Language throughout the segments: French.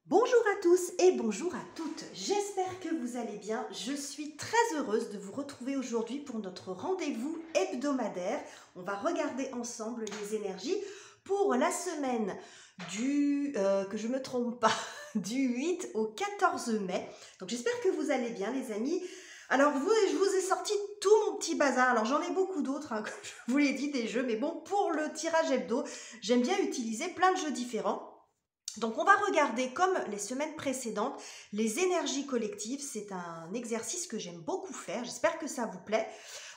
Bonjour à tous et bonjour à toutes, j'espère que vous allez bien. Je suis très heureuse de vous retrouver aujourd'hui pour notre rendez-vous hebdomadaire. On va regarder ensemble les énergies pour la semaine que je ne me trompe pas, du 8 au 14 mai. Donc j'espère que vous allez bien les amis. Alors je vous ai sorti tout mon petit bazar, alors j'en ai beaucoup d'autres, comme je vous l'ai dit, des jeux, mais bon, pour le tirage hebdo, j'aime bien utiliser plein de jeux différents. Donc on va regarder, comme les semaines précédentes, les énergies collectives. C'est un exercice que j'aime beaucoup faire, j'espère que ça vous plaît.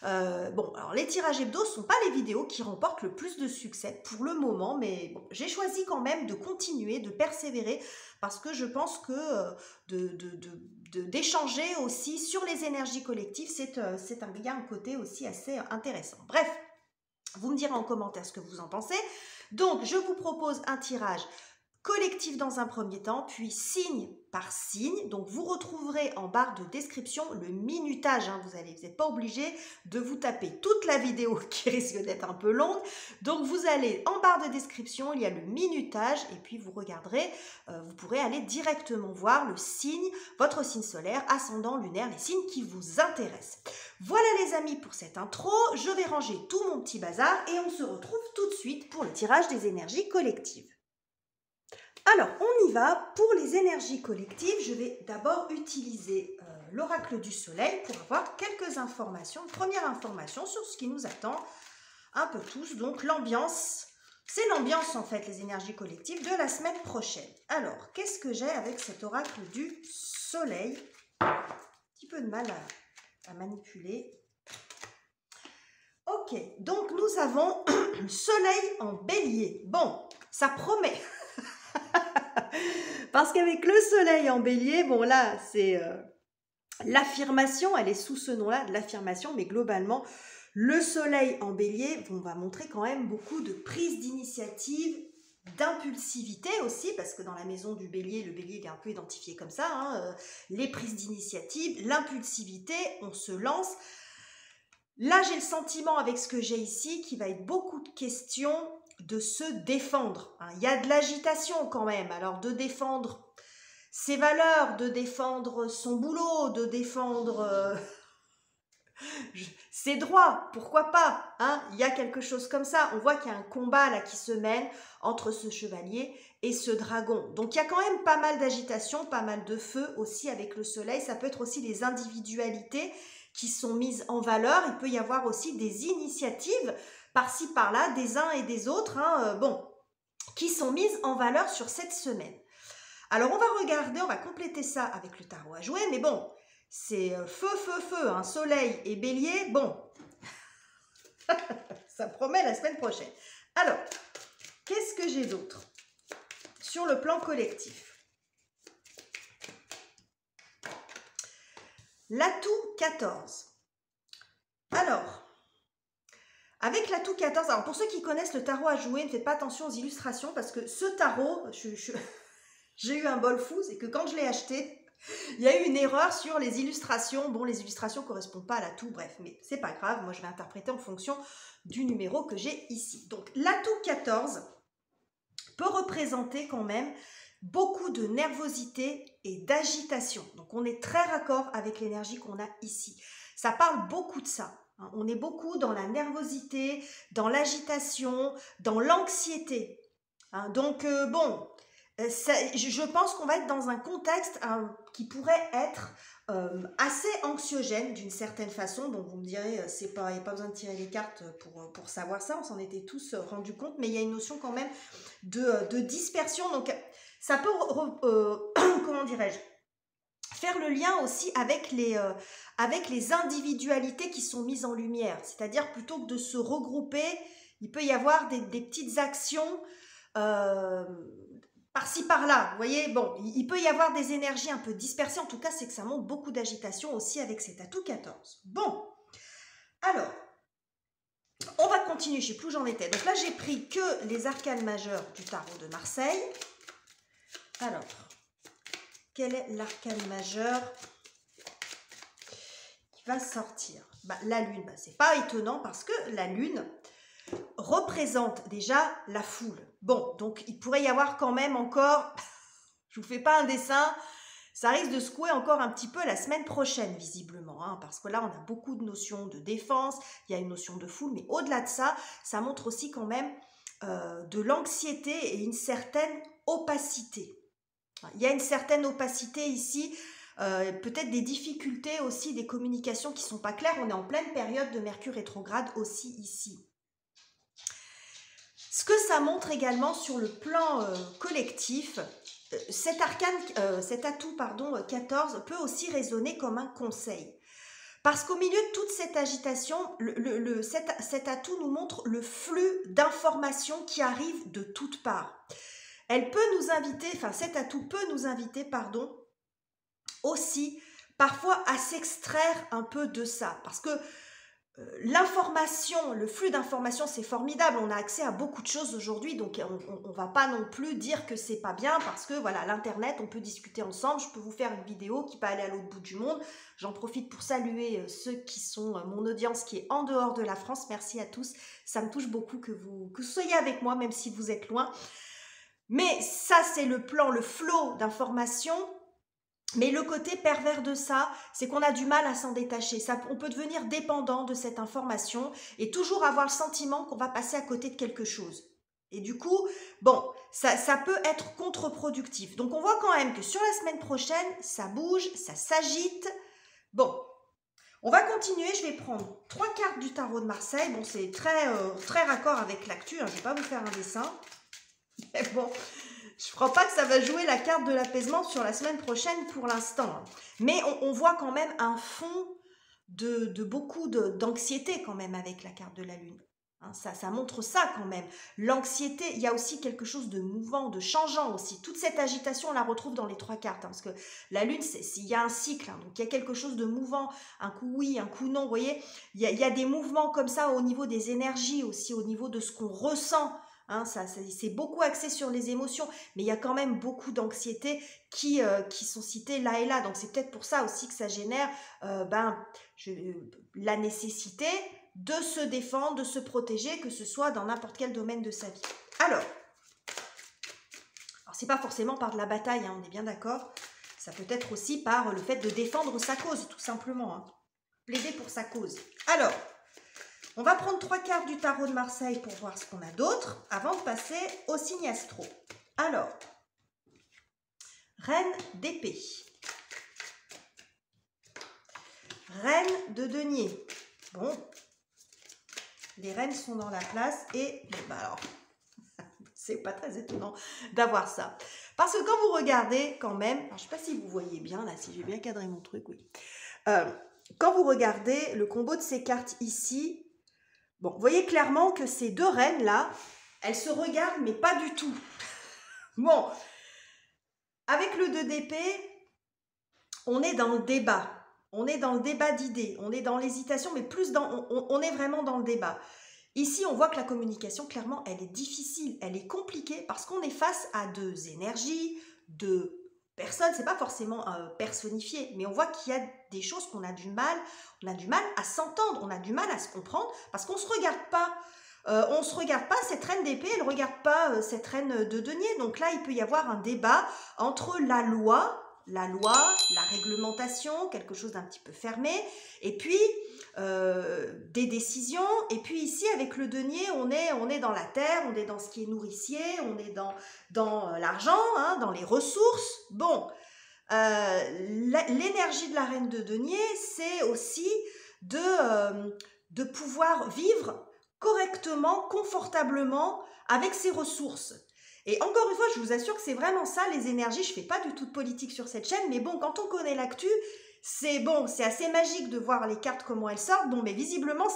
Bon, alors les tirages hebdo ne sont pas les vidéos qui remportent le plus de succès pour le moment, mais bon, j'ai choisi quand même de continuer, de persévérer, parce que je pense que d'échanger aussi sur les énergies collectives, il y a un côté aussi assez intéressant. Bref, vous me direz en commentaire ce que vous en pensez. Donc je vous propose un tirage collectif dans un premier temps, puis signe par signe. Donc vous retrouverez en barre de description le minutage. Vous n'êtes pas obligé de vous taper toute la vidéo qui risque d'être un peu longue. Donc vous allez en barre de description, il y a le minutage et puis vous regarderez, vous pourrez aller directement voir le signe, votre signe solaire, ascendant, lunaire, les signes qui vous intéressent. Voilà les amis pour cette intro, je vais ranger tout mon petit bazar et on se retrouve tout de suite pour le tirage des énergies collectives. Alors, on y va. Pour les énergies collectives, je vais d'abord utiliser l'oracle du soleil pour avoir quelques informations, une première information sur ce qui nous attend un peu tous. Donc, l'ambiance, c'est l'ambiance en fait, les énergies collectives de la semaine prochaine. Alors, qu'est-ce que j'ai avec cet oracle du soleil? Un petit peu de mal à manipuler. Ok, donc nous avons soleil en bélier. Bon, ça promet. Parce qu'avec le soleil en bélier, bon là, c'est l'affirmation, elle est sous ce nom-là, de l'affirmation, mais globalement, le soleil en bélier, on va montrer quand même beaucoup de prise d'initiative, d'impulsivité aussi, parce que dans la maison du bélier, le bélier il est un peu identifié comme ça, les prises d'initiative, l'impulsivité, on se lance. Là, j'ai le sentiment avec ce que j'ai ici qu'il va être beaucoup de questions de se défendre. Il y a de l'agitation quand même, alors de défendre ses valeurs, de défendre son boulot, de défendre ses droits, pourquoi pas, il y a quelque chose comme ça. On voit qu'il y a un combat là qui se mène entre ce chevalier et ce dragon. Donc il y a quand même pas mal d'agitation, pas mal de feu aussi avec le soleil. Ça peut être aussi des individualités qui sont mises en valeur. Il peut y avoir aussi des initiatives par-ci par-là, des uns et des autres, qui sont mises en valeur sur cette semaine. Alors on va regarder, on va compléter ça avec le tarot à jouer, mais bon, c'est feu, soleil et bélier, bon, ça promet la semaine prochaine. Alors, qu'est-ce que j'ai d'autre sur le plan collectif? L'atout 14. Alors, avec l'atout 14, alors pour ceux qui connaissent le tarot à jouer, ne faites pas attention aux illustrations parce que ce tarot, j'ai eu un bol fou, c'est que quand je l'ai acheté, il y a eu une erreur sur les illustrations. Bon, les illustrations ne correspondent pas à l'atout, bref, mais c'est pas grave, moi je vais interpréter en fonction du numéro que j'ai ici. Donc l'atout 14 peut représenter quand même beaucoup de nervosité et d'agitation. Donc on est très raccord avec l'énergie qu'on a ici. Ça parle beaucoup de ça. On est beaucoup dans la nervosité, dans l'agitation, dans l'anxiété. Donc bon, je pense qu'on va être dans un contexte qui pourrait être assez anxiogène d'une certaine façon. Donc vous me direz, il n'y a pas besoin de tirer les cartes pour savoir ça, on s'en était tous rendus compte, mais il y a une notion quand même de dispersion. Donc ça peut, comment dirais-je, faire le lien aussi avec les individualités qui sont mises en lumière. C'est-à-dire plutôt que de se regrouper, il peut y avoir des petites actions par-ci par-là, vous voyez, bon, il peut y avoir des énergies un peu dispersées, en tout cas c'est que ça montre beaucoup d'agitation aussi avec cet atout 14. Bon, alors, on va continuer, je ne sais plus où j'en étais. Donc là j'ai pris que les arcanes majeures du tarot de Marseille. Alors, quel est l'arcane majeur qui va sortir? La lune, c'est pas étonnant parce que la lune représente déjà la foule. Bon, donc il pourrait y avoir quand même encore, je vous fais pas un dessin. Ça risque de secouer encore un petit peu la semaine prochaine, visiblement, hein, parce que là, on a beaucoup de notions de défense, il y a une notion de foule, mais au-delà de ça, ça montre aussi quand même de l'anxiété et une certaine opacité. Il y a une certaine opacité ici, peut-être des difficultés aussi, des communications qui ne sont pas claires. On est en pleine période de Mercure rétrograde aussi ici. Ce que ça montre également sur le plan collectif, cet atout 14 peut aussi résonner comme un conseil. Parce qu'au milieu de toute cette agitation, cet atout nous montre le flux d'informations qui arrivent de toutes parts. Elle peut nous inviter, enfin cet atout peut nous inviter, aussi parfois à s'extraire un peu de ça. Parce que l'information, le flux d'informations, c'est formidable. On a accès à beaucoup de choses aujourd'hui, donc on ne va pas non plus dire que c'est pas bien parce que voilà, l'internet, on peut discuter ensemble. Je peux vous faire une vidéo qui peut aller à l'autre bout du monde. J'en profite pour saluer ceux qui sont mon audience qui est en dehors de la France. Merci à tous. Ça me touche beaucoup que vous soyez avec moi, même si vous êtes loin. Mais ça, c'est le plan, le flot d'informations. Mais le côté pervers de ça, c'est qu'on a du mal à s'en détacher. On peut devenir dépendant de cette information et toujours avoir le sentiment qu'on va passer à côté de quelque chose. Et du coup, bon, ça peut être contre-productif. Donc on voit quand même que sur la semaine prochaine, ça bouge, ça s'agite. Bon, on va continuer. Je vais prendre 3 cartes du tarot de Marseille. Bon, c'est très raccord avec l'actu, hein. Je ne vais pas vous faire un dessin. Mais bon... Je ne crois pas que ça va jouer la carte de l'apaisement sur la semaine prochaine pour l'instant. Mais on voit quand même un fond de beaucoup d'anxiété quand même avec la carte de la Lune. Hein, ça montre ça quand même. L'anxiété, il y a aussi quelque chose de mouvant, de changeant aussi. Toute cette agitation, on la retrouve dans les 3 cartes. Hein, parce que la Lune, il y a un cycle. Hein, donc il y a quelque chose de mouvant. Un coup oui, un coup non. Vous voyez, il y a des mouvements comme ça au niveau des énergies aussi, au niveau de ce qu'on ressent. Hein, c'est beaucoup axé sur les émotions, mais il y a quand même beaucoup d'anxiété qui sont citées là et là. Donc c'est peut-être pour ça aussi que ça génère la nécessité de se défendre, de se protéger, que ce soit dans n'importe quel domaine de sa vie. Alors c'est pas forcément par de la bataille, hein, on est bien d'accord. Ça peut être aussi par le fait de défendre sa cause, tout simplement. Hein. Plaider pour sa cause. Alors, on va prendre 3 cartes du tarot de Marseille pour voir ce qu'on a d'autre avant de passer au signe astro. Alors, Reine d'épée, Reine de denier. Bon, les reines sont dans la place et alors, c'est pas très étonnant d'avoir ça. Parce que quand vous regardez quand même, alors, je ne sais pas si vous voyez bien là, si j'ai bien cadré mon truc, oui. Quand vous regardez le combo de ces cartes ici, bon, vous voyez clairement que ces 2 reines-là, elles se regardent, mais pas du tout. Bon, avec le 2 d'épée, on est dans le débat. On est dans le débat d'idées. On est dans l'hésitation, mais plus on est vraiment dans le débat. Ici, on voit que la communication, clairement, elle est difficile, elle est compliquée, parce qu'on est face à 2 énergies, 2 personne, c'est pas forcément personnifié, mais on voit qu'il y a des choses qu'on a du mal, à s'entendre, on a du mal à se comprendre, parce qu'on se regarde pas. On se regarde pas, cette reine d'épée, elle regarde pas cette reine de denier. Donc là, il peut y avoir un débat entre la loi, la réglementation, quelque chose d'un petit peu fermé, et puis des décisions. Et puis ici, avec le denier, on est dans la terre, on est dans ce qui est nourricier, on est dans l'argent, hein, dans les ressources. Bon, l'énergie de la reine de denier, c'est aussi de pouvoir vivre correctement, confortablement avec ses ressources. Et encore une fois, je vous assure que c'est vraiment ça, les énergies. Je ne fais pas du tout de politique sur cette chaîne, mais bon, quand on connaît l'actu, c'est bon, c'est assez magique de voir les cartes, comment elles sortent. Bon, mais visiblement,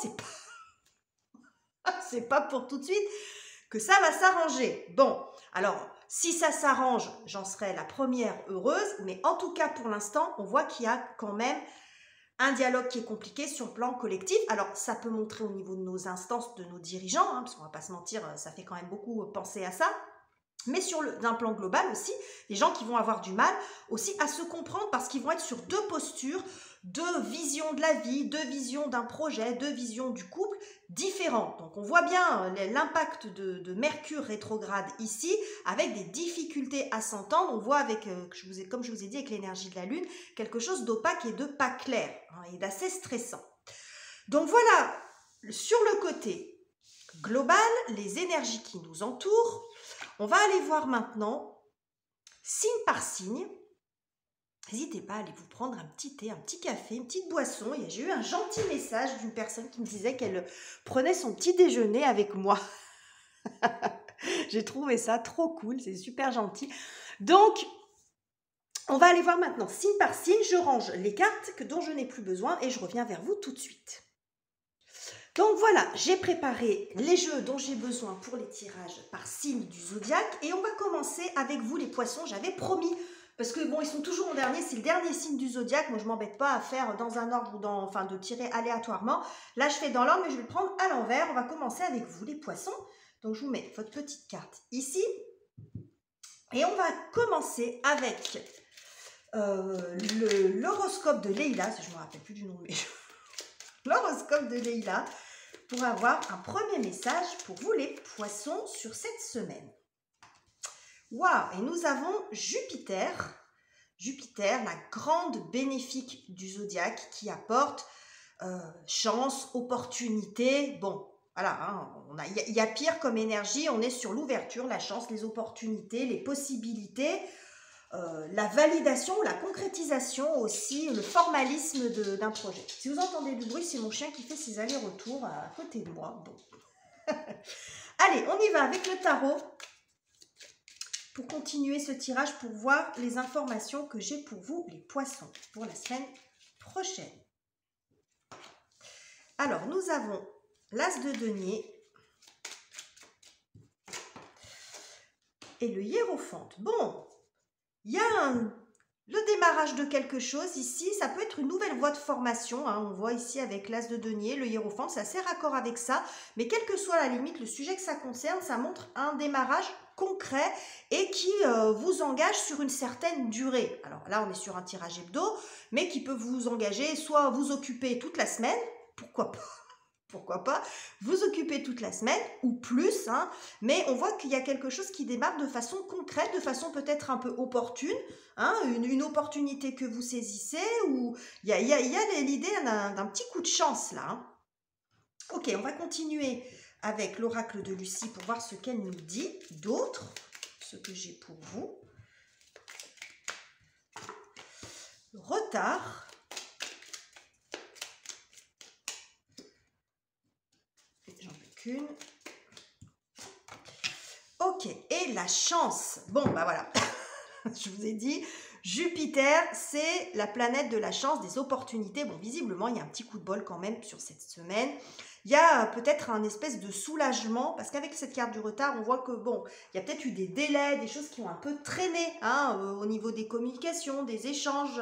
c'est pas pour tout de suite que ça va s'arranger. Bon, alors, si ça s'arrange, j'en serai la première heureuse, mais en tout cas, pour l'instant, on voit qu'il y a quand même un dialogue qui est compliqué sur le plan collectif. Alors, ça peut montrer au niveau de nos instances, de nos dirigeants, hein, parce qu'on va pas se mentir, ça fait quand même beaucoup penser à ça. Mais d'un plan global aussi, des gens qui vont avoir du mal aussi à se comprendre parce qu'ils vont être sur deux postures, deux visions de la vie, deux visions d'un projet, deux visions du couple différentes. Donc on voit bien l'impact de Mercure rétrograde ici avec des difficultés à s'entendre. On voit avec, comme je vous ai dit, avec l'énergie de la Lune, quelque chose d'opaque et de pas clair et d'assez stressant. Donc voilà, sur le côté global, les énergies qui nous entourent. On va aller voir maintenant, signe par signe. N'hésitez pas à aller vous prendre un petit thé, un petit café, une petite boisson. J'ai eu un gentil message d'une personne qui me disait qu'elle prenait son petit déjeuner avec moi. J'ai trouvé ça trop cool, c'est super gentil. Donc, on va aller voir maintenant, signe par signe. Je range les cartes dont je n'ai plus besoin et je reviens vers vous tout de suite. Donc voilà, j'ai préparé les jeux dont j'ai besoin pour les tirages par signe du zodiaque et on va commencer avec vous les poissons, j'avais promis, parce que bon, ils sont toujours en dernier, c'est le dernier signe du zodiaque, moi je m'embête pas à faire dans un ordre ou enfin de tirer aléatoirement. Là je fais dans l'ordre mais je vais le prendre à l'envers, on va commencer avec vous les poissons. Donc je vous mets votre petite carte ici et on va commencer avec l'horoscope de Leïla, je ne me rappelle plus du nom mais l'horoscope de Leïla, pour avoir un premier message pour vous les poissons sur cette semaine. Waouh! Et nous avons Jupiter, la grande bénéfique du zodiaque qui apporte chance, opportunité. Bon, voilà, hein, il y a pire comme énergie, on est sur l'ouverture, la chance, les opportunités, les possibilités. La validation, la concrétisation aussi, le formalisme d'un projet. Si vous entendez du bruit, c'est mon chien qui fait ses allers-retours à côté de moi. Bon. Allez, on y va avec le tarot pour continuer ce tirage, pour voir les informations que j'ai pour vous, les poissons, pour la semaine prochaine. Alors, nous avons l'As de denier et le hiérophante. Bon, il y a le démarrage de quelque chose ici, ça peut être une nouvelle voie de formation, hein, on voit ici avec l'As de denier, le hiérophante, c'est assez raccord avec ça, mais quelle que soit la limite, le sujet que ça concerne, ça montre un démarrage concret et qui vous engage sur une certaine durée. Alors là, on est sur un tirage hebdo, mais qui peut vous engager, soit vous occuper toute la semaine, pourquoi pas, vous occuper toute la semaine ou plus, hein, mais on voit qu'il y a quelque chose qui démarre de façon concrète, de façon peut-être un peu opportune, hein, une opportunité que vous saisissez, ou il y a l'idée d'un petit coup de chance là. Hein. Ok, on va continuer avec l'oracle de Lucie pour voir ce qu'elle nous dit d'autre, ce que j'ai pour vous. Retard. Qu'une. Ok, et la chance. Bon, bah voilà, je vous ai dit, Jupiter, c'est la planète de la chance, des opportunités. Bon, visiblement, il y a un petit coup de bol quand même sur cette semaine. Il y a peut-être un espèce de soulagement, parce qu'avec cette carte du retard, on voit que, bon, il y a peut-être eu des délais, des choses qui ont un peu traîné, hein, au niveau des communications, des échanges,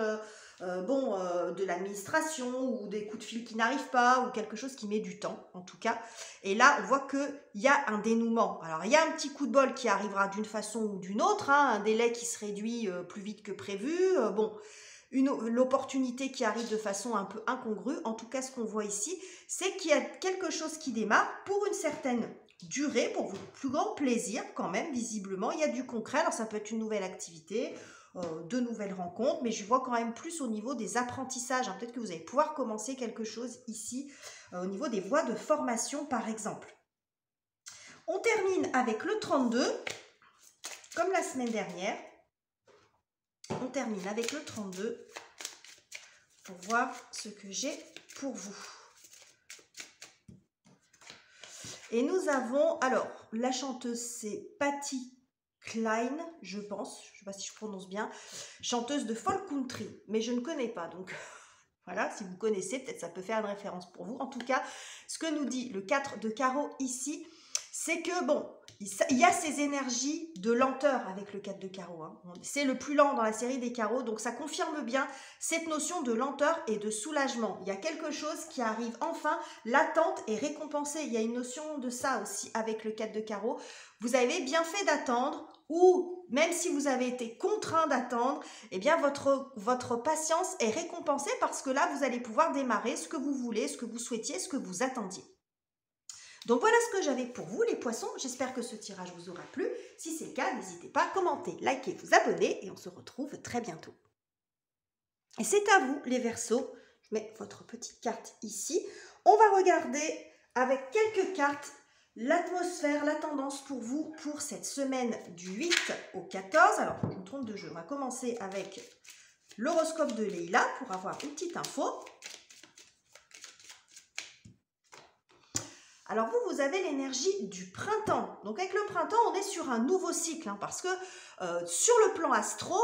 de l'administration ou des coups de fil qui n'arrivent pas ou quelque chose qui met du temps en tout cas. Et là, on voit qu'il y a un dénouement. Alors, il y a un petit coup de bol qui arrivera d'une façon ou d'une autre, hein, un délai qui se réduit plus vite que prévu. L'opportunité qui arrive de façon un peu incongrue. En tout cas, ce qu'on voit ici, c'est qu'il y a quelque chose qui démarre pour une certaine durée, pour votre plus grand plaisir quand même, visiblement. Il y a du concret, alors ça peut être une nouvelle activité, de nouvelles rencontres, mais je vois quand même plus au niveau des apprentissages. Hein. Peut-être que vous allez pouvoir commencer quelque chose ici, au niveau des voies de formation par exemple. On termine avec le 32, comme la semaine dernière. On termine avec le 32 pour voir ce que j'ai pour vous. Et nous avons, alors, la chanteuse c'est Patti Klein, je pense, je ne sais pas si je prononce bien, chanteuse de folk country, mais je ne connais pas, donc voilà, si vous connaissez, peut-être ça peut faire une référence pour vous. En tout cas, ce que nous dit le 4 de carreau ici, c'est que, bon, il y a ces énergies de lenteur avec le 4 de carreau. Hein. C'est le plus lent dans la série des carreaux, donc ça confirme bien cette notion de lenteur et de soulagement. Il y a quelque chose qui arrive enfin, l'attente est récompensée. Il y a une notion de ça aussi avec le 4 de carreau. Vous avez bien fait d'attendre, ou même si vous avez été contraint d'attendre, eh bien votre patience est récompensée parce que là, vous allez pouvoir démarrer ce que vous voulez, ce que vous souhaitiez, ce que vous attendiez. Donc voilà ce que j'avais pour vous les poissons, j'espère que ce tirage vous aura plu. Si c'est le cas, n'hésitez pas à commenter, liker, vous abonner et on se retrouve très bientôt. Et c'est à vous les Verseaux, je mets votre petite carte ici. On va regarder avec quelques cartes l'atmosphère, la tendance pour vous pour cette semaine du 8 au 14. Alors je me trompe de jeu, on va commencer avec l'horoscope de Leïla pour avoir une petite info. Alors vous avez l'énergie du printemps. Donc avec le printemps, on est sur un nouveau cycle, hein, parce que sur le plan astro,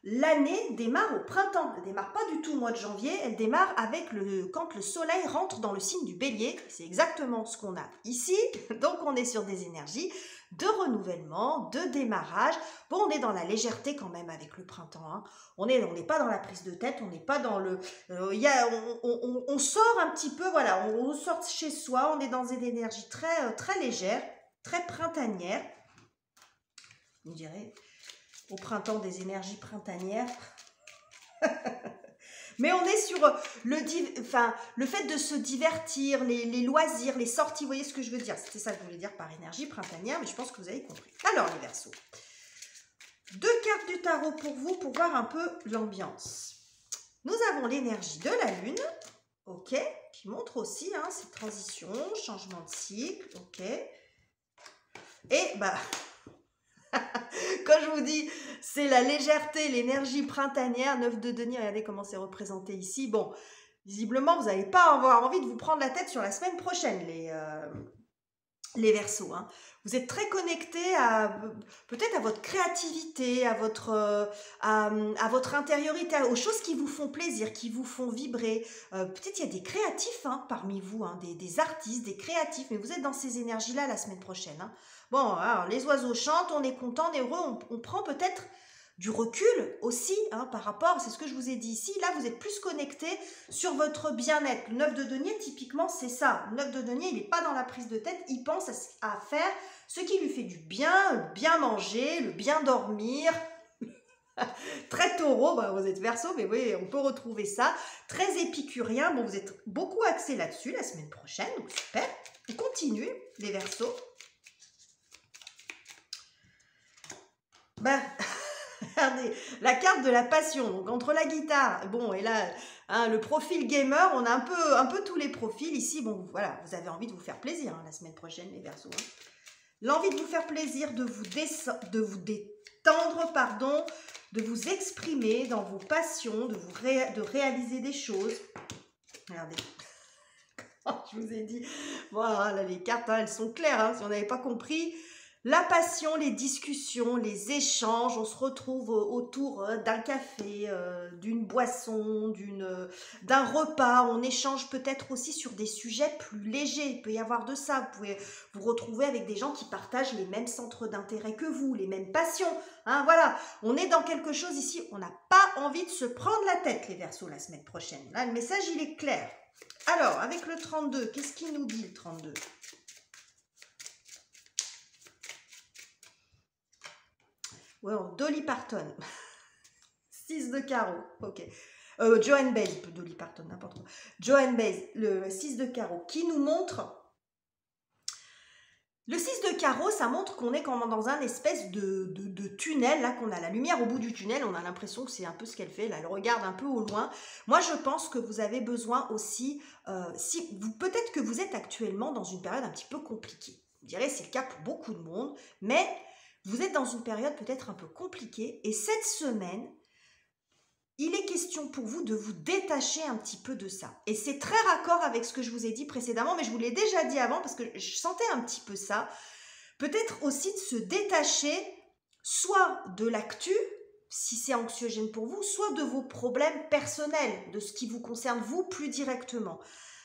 l'année démarre au printemps. Elle ne démarre pas du tout au mois de janvier, elle démarre avec quand le soleil rentre dans le signe du bélier. C'est exactement ce qu'on a ici. Donc on est sur des énergies de renouvellement, de démarrage. Bon, on est dans la légèreté quand même avec le printemps, hein. On n'est pas dans la prise de tête, on n'est pas dans le... on sort un petit peu, voilà, on sort chez soi, on est dans une énergie très légère, très printanière. On dirait au printemps des énergies printanières. Mais on est sur le fait de se divertir, les loisirs, les sorties, vous voyez ce que je veux dire? C'était ça que je voulais dire par énergie printanière, mais je pense que vous avez compris. Alors les Verseaux, 2 cartes du tarot pour vous, pour voir un peu l'ambiance. Nous avons l'énergie de la Lune, ok, qui montre aussi cette transition, changement de cycle, ok. Et bah... Quand je vous dis, c'est la légèreté, l'énergie printanière, 9 de denier, regardez comment c'est représenté ici. Bon, visiblement, vous n'allez pas avoir envie de vous prendre la tête sur la semaine prochaine, les Verseaux, hein. Vous êtes très connectés peut-être à votre créativité, à votre intériorité, aux choses qui vous font plaisir, qui vous font vibrer. Peut-être il y a des créatifs parmi vous, des artistes, des créatifs, mais vous êtes dans ces énergies-là la semaine prochaine, hein. Bon, alors les oiseaux chantent, on est content, on est heureux, on prend peut-être du recul aussi par rapport, c'est ce que je vous ai dit ici, là vous êtes plus connecté sur votre bien-être. Le 9 de denier, typiquement, c'est ça. Le 9 de denier, il n'est pas dans la prise de tête, il pense à faire ce qui lui fait du bien, le bien manger, le bien dormir. Très taureau, bah, vous êtes Verseau, mais oui, on peut retrouver ça. Très épicurien, bon, vous êtes beaucoup axé là-dessus la semaine prochaine, donc super. On continue, les Verseaux. Ben, regardez, la carte de la passion, donc entre la guitare, bon, et là, le profil gamer, on a un peu tous les profils ici. Bon, voilà, vous avez envie de vous faire plaisir la semaine prochaine, les Verseaux. L'envie de vous faire plaisir, de vous détendre, pardon, de vous exprimer dans vos passions, de réaliser des choses. Regardez, je vous ai dit, voilà, les cartes, elles sont claires, si on n'avait pas compris. La passion, les discussions, les échanges, on se retrouve autour d'un café, d'une boisson, d'un repas. On échange peut-être aussi sur des sujets plus légers. Il peut y avoir de ça. Vous pouvez vous retrouver avec des gens qui partagent les mêmes centres d'intérêt que vous, les mêmes passions. Voilà, on est dans quelque chose ici. On n'a pas envie de se prendre la tête, les Verseaux, la semaine prochaine. Là, le message, il est clair. Alors, avec le 32, qu'est-ce qu'il nous dit, le 32 ? Ouais, Dolly Parton. 6 de carreau. Ok. Joan Baez, Dolly Parton, n'importe quoi. Joan Baez, le 6 de carreau, qui nous montre... Le 6 de carreau, ça montre qu'on est comme dans un espèce de tunnel, là, qu'on a la lumière au bout du tunnel. On a l'impression que c'est un peu ce qu'elle fait, là, elle regarde un peu au loin. Moi, je pense que vous avez besoin aussi... peut-être que vous êtes actuellement dans une période un petit peu compliquée. Je dirais c'est le cas pour beaucoup de monde, mais... Vous êtes dans une période peut-être un peu compliquée et cette semaine, il est question pour vous de vous détacher un petit peu de ça. Et c'est très raccord avec ce que je vous ai dit précédemment, mais je vous l'ai déjà dit avant parce que je sentais un petit peu ça. Peut-être aussi de se détacher soit de l'actu, si c'est anxiogène pour vous, soit de vos problèmes personnels, de ce qui vous concerne vous plus directement.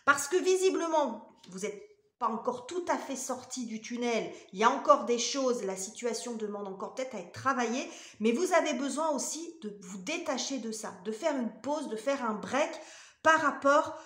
Parce que visiblement, vous êtes pas encore tout à fait sorti du tunnel, il y a encore des choses, la situation demande encore peut-être à être travaillée, mais vous avez besoin aussi de vous détacher de ça, de faire une pause, de faire un break par rapport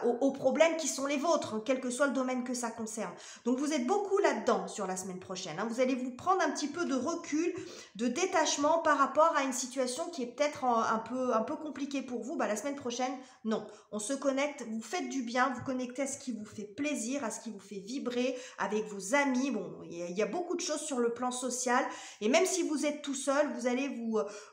aux problèmes qui sont les vôtres, quel que soit le domaine que ça concerne. Donc vous êtes beaucoup là-dedans sur la semaine prochaine. Vous allez vous prendre un petit peu de recul, de détachement par rapport à une situation qui est peut-être un peu compliquée pour vous. La semaine prochaine, non. On se connecte, vous faites du bien, vous connectez à ce qui vous fait plaisir, à ce qui vous fait vibrer, avec vos amis. Bon, il y a beaucoup de choses sur le plan social. Et même si vous êtes tout seul, vous allez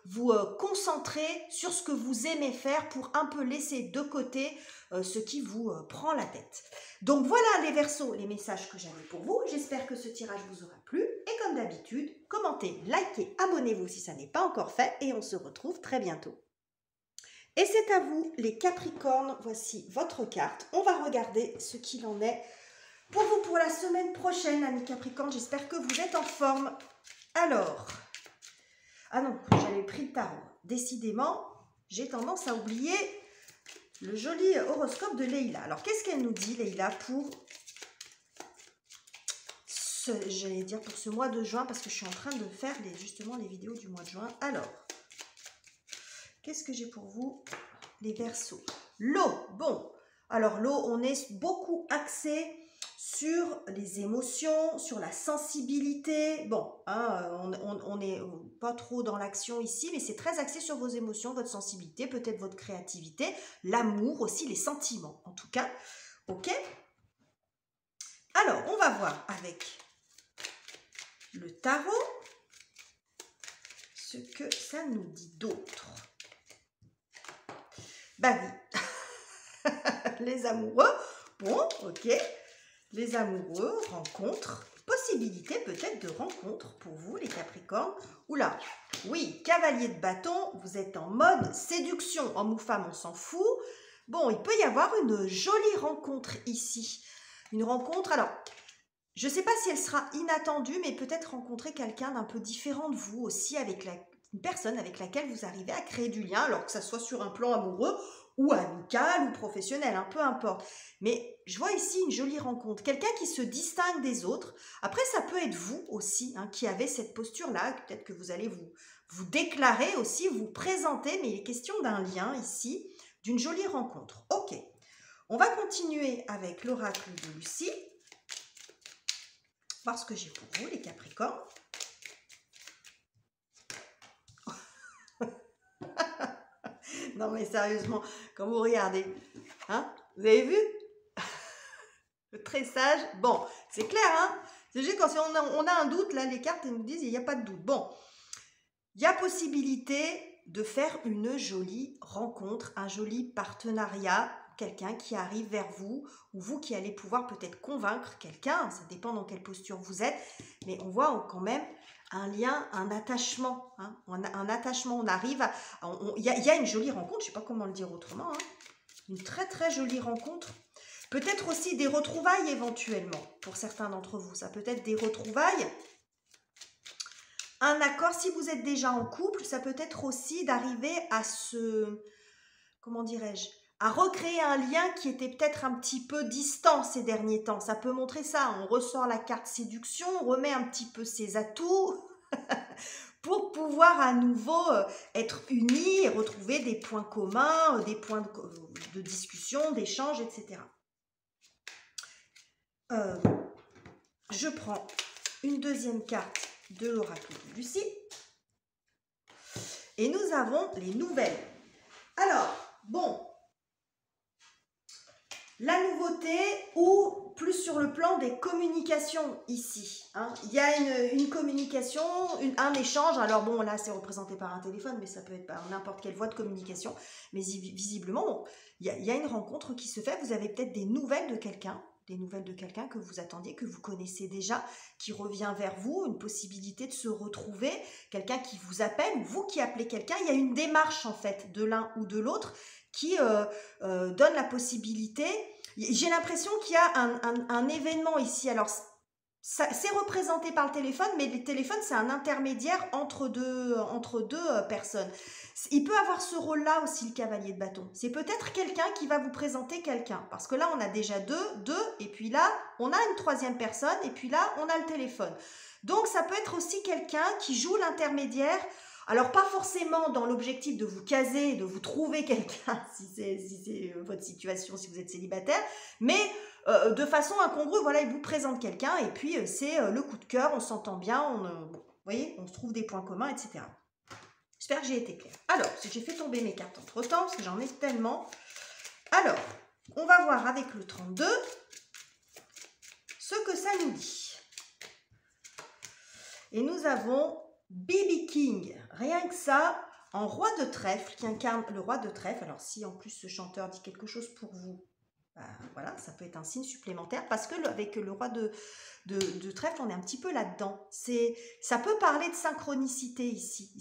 vous concentrer sur ce que vous aimez faire pour un peu laisser de côté ce qui vous prend la tête. Donc voilà les Verseaux, les messages que j'avais pour vous. J'espère que ce tirage vous aura plu. Et comme d'habitude, commentez, likez, abonnez-vous si ça n'est pas encore fait. Et on se retrouve très bientôt. Et c'est à vous les Capricornes. Voici votre carte. On va regarder ce qu'il en est pour vous pour la semaine prochaine, amis Capricornes. J'espère que vous êtes en forme. Alors, ah non, j'avais pris le tarot. Décidément, j'ai tendance à oublier le joli horoscope de Leïla. Alors, qu'est-ce qu'elle nous dit, Leïla, pour j'allais dire pour ce mois de juin, parce que je suis en train de faire justement les vidéos du mois de juin. Alors, qu'est-ce que j'ai pour vous, les Verseaux? L'eau. Bon, alors l'eau, on est beaucoup axé sur les émotions, sur la sensibilité. Bon, on n'est pas trop dans l'action ici, mais c'est très axé sur vos émotions, votre sensibilité, peut-être votre créativité, l'amour aussi, les sentiments en tout cas. Ok? Alors, on va voir avec le tarot ce que ça nous dit d'autre. Bah oui, les amoureux, bon, ok. Les amoureux, rencontres, possibilité peut-être de rencontre pour vous les Capricornes. Oula, oui, cavalier de bâton, vous êtes en mode séduction. Homme ou femme, on s'en fout. Bon, il peut y avoir une jolie rencontre ici. Une rencontre, alors, je ne sais pas si elle sera inattendue, mais peut-être rencontrer quelqu'un d'un peu différent de vous aussi, avec une personne avec laquelle vous arrivez à créer du lien, alors que ça soit sur un plan amoureux ou amical ou professionnel, peu importe. Mais je vois ici une jolie rencontre, quelqu'un qui se distingue des autres. Après, ça peut être vous aussi, qui avez cette posture-là, peut-être que vous allez vous déclarer aussi, vous présenter, mais il est question d'un lien ici, d'une jolie rencontre. Ok, on va continuer avec l'oracle de Lucie, voir ce que j'ai pour vous, les Capricornes. Non mais sérieusement, quand vous regardez, vous avez vu? Très sage. Bon, c'est clair, c'est juste quand on a un doute, là, les cartes elles nous disent il n'y a pas de doute. Bon, il y a possibilité de faire une jolie rencontre, un joli partenariat, quelqu'un qui arrive vers vous, ou vous qui allez pouvoir peut-être convaincre quelqu'un, ça dépend dans quelle posture vous êtes, mais on voit quand même un lien, un attachement, un attachement, on arrive à... Il y a une jolie rencontre, je ne sais pas comment le dire autrement, une très très jolie rencontre. Peut-être aussi des retrouvailles éventuellement, pour certains d'entre vous. Ça peut être des retrouvailles. Un accord, si vous êtes déjà en couple, ça peut être aussi d'arriver à comment dirais-je, à recréer un lien qui était peut-être un petit peu distant ces derniers temps. Ça peut montrer ça. On ressort la carte séduction, on remet un petit peu ses atouts pour pouvoir à nouveau être unis et retrouver des points communs, des points de discussion, d'échange, etc. Je prends une deuxième carte de l'oracle de Lucie et nous avons les nouvelles. Alors, bon, la nouveauté ou plus sur le plan des communications ici. Il y a une communication, un échange. Alors bon, là c'est représenté par un téléphone, mais ça peut être par n'importe quelle voie de communication. Mais visiblement, bon, il y a une rencontre qui se fait. Vous avez peut-être des nouvelles de quelqu'un. Des nouvelles de quelqu'un que vous attendiez, que vous connaissez déjà, qui revient vers vous, une possibilité de se retrouver, quelqu'un qui vous appelle, ou vous qui appelez quelqu'un. Il y a une démarche en fait de l'un ou de l'autre qui donne la possibilité. J'ai l'impression qu'il y a un événement ici. Alors, c'est représenté par le téléphone, mais le téléphone, c'est un intermédiaire entre deux personnes. Il peut avoir ce rôle-là aussi, le cavalier de bâton. C'est peut-être quelqu'un qui va vous présenter quelqu'un. Parce que là, on a déjà deux, et puis là, on a une troisième personne, et puis là, on a le téléphone. Donc, ça peut être aussi quelqu'un qui joue l'intermédiaire. Alors, pas forcément dans l'objectif de vous caser, de vous trouver quelqu'un, si c'est votre situation, si vous êtes célibataire, mais de façon incongrue, voilà, il vous présente quelqu'un, et puis c'est le coup de cœur, on s'entend bien, bon, vous voyez, on se trouve des points communs, etc. J'espère que j'ai été claire. Alors, si j'ai fait tomber mes cartes entre-temps, parce que j'en ai tellement. Alors, on va voir avec le 32 ce que ça nous dit. Et nous avons B.B. King, rien que ça, en roi de trèfle, qui incarne le roi de trèfle. Alors si en plus ce chanteur dit quelque chose pour vous, ben, voilà, ça peut être un signe supplémentaire, parce que avec le roi de trèfle, on est un petit peu là-dedans. Ça peut parler de synchronicité ici.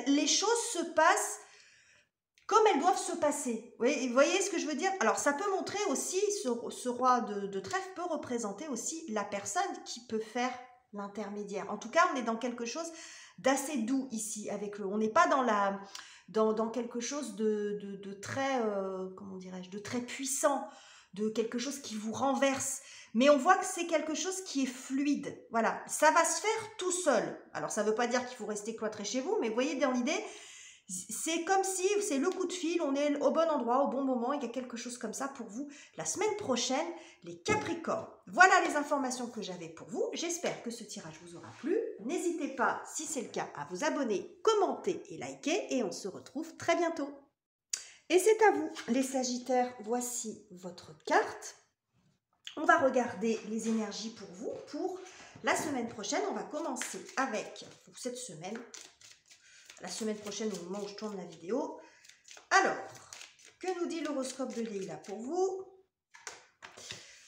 Les choses se passent comme elles doivent se passer. Vous voyez ce que je veux dire? Alors ça peut montrer aussi, ce roi de trèfle peut représenter aussi la personne qui peut faire l'intermédiaire. En tout cas, on est dans quelque chose d'assez doux ici avec on n'est pas dans quelque chose de très comment dirais-je, de très puissant, de quelque chose qui vous renverse, mais on voit que c'est quelque chose qui est fluide. Voilà, ça va se faire tout seul. Alors ça ne veut pas dire qu'il faut rester cloîtré chez vous, mais vous voyez, dans l'idée, c'est comme si c'est le coup de fil, on est au bon endroit, au bon moment, il y a quelque chose comme ça pour vous. La semaine prochaine, les Capricornes. Voilà les informations que j'avais pour vous. J'espère que ce tirage vous aura plu. N'hésitez pas, si c'est le cas, à vous abonner, commenter et liker. Et on se retrouve très bientôt. Et c'est à vous, les Sagittaires. Voici votre carte. On va regarder les énergies pour vous. Pour la semaine prochaine, on va commencer avec, pour cette semaine, la semaine prochaine au moment où je tourne la vidéo. Alors, que nous dit l'horoscope de Leïla pour vous?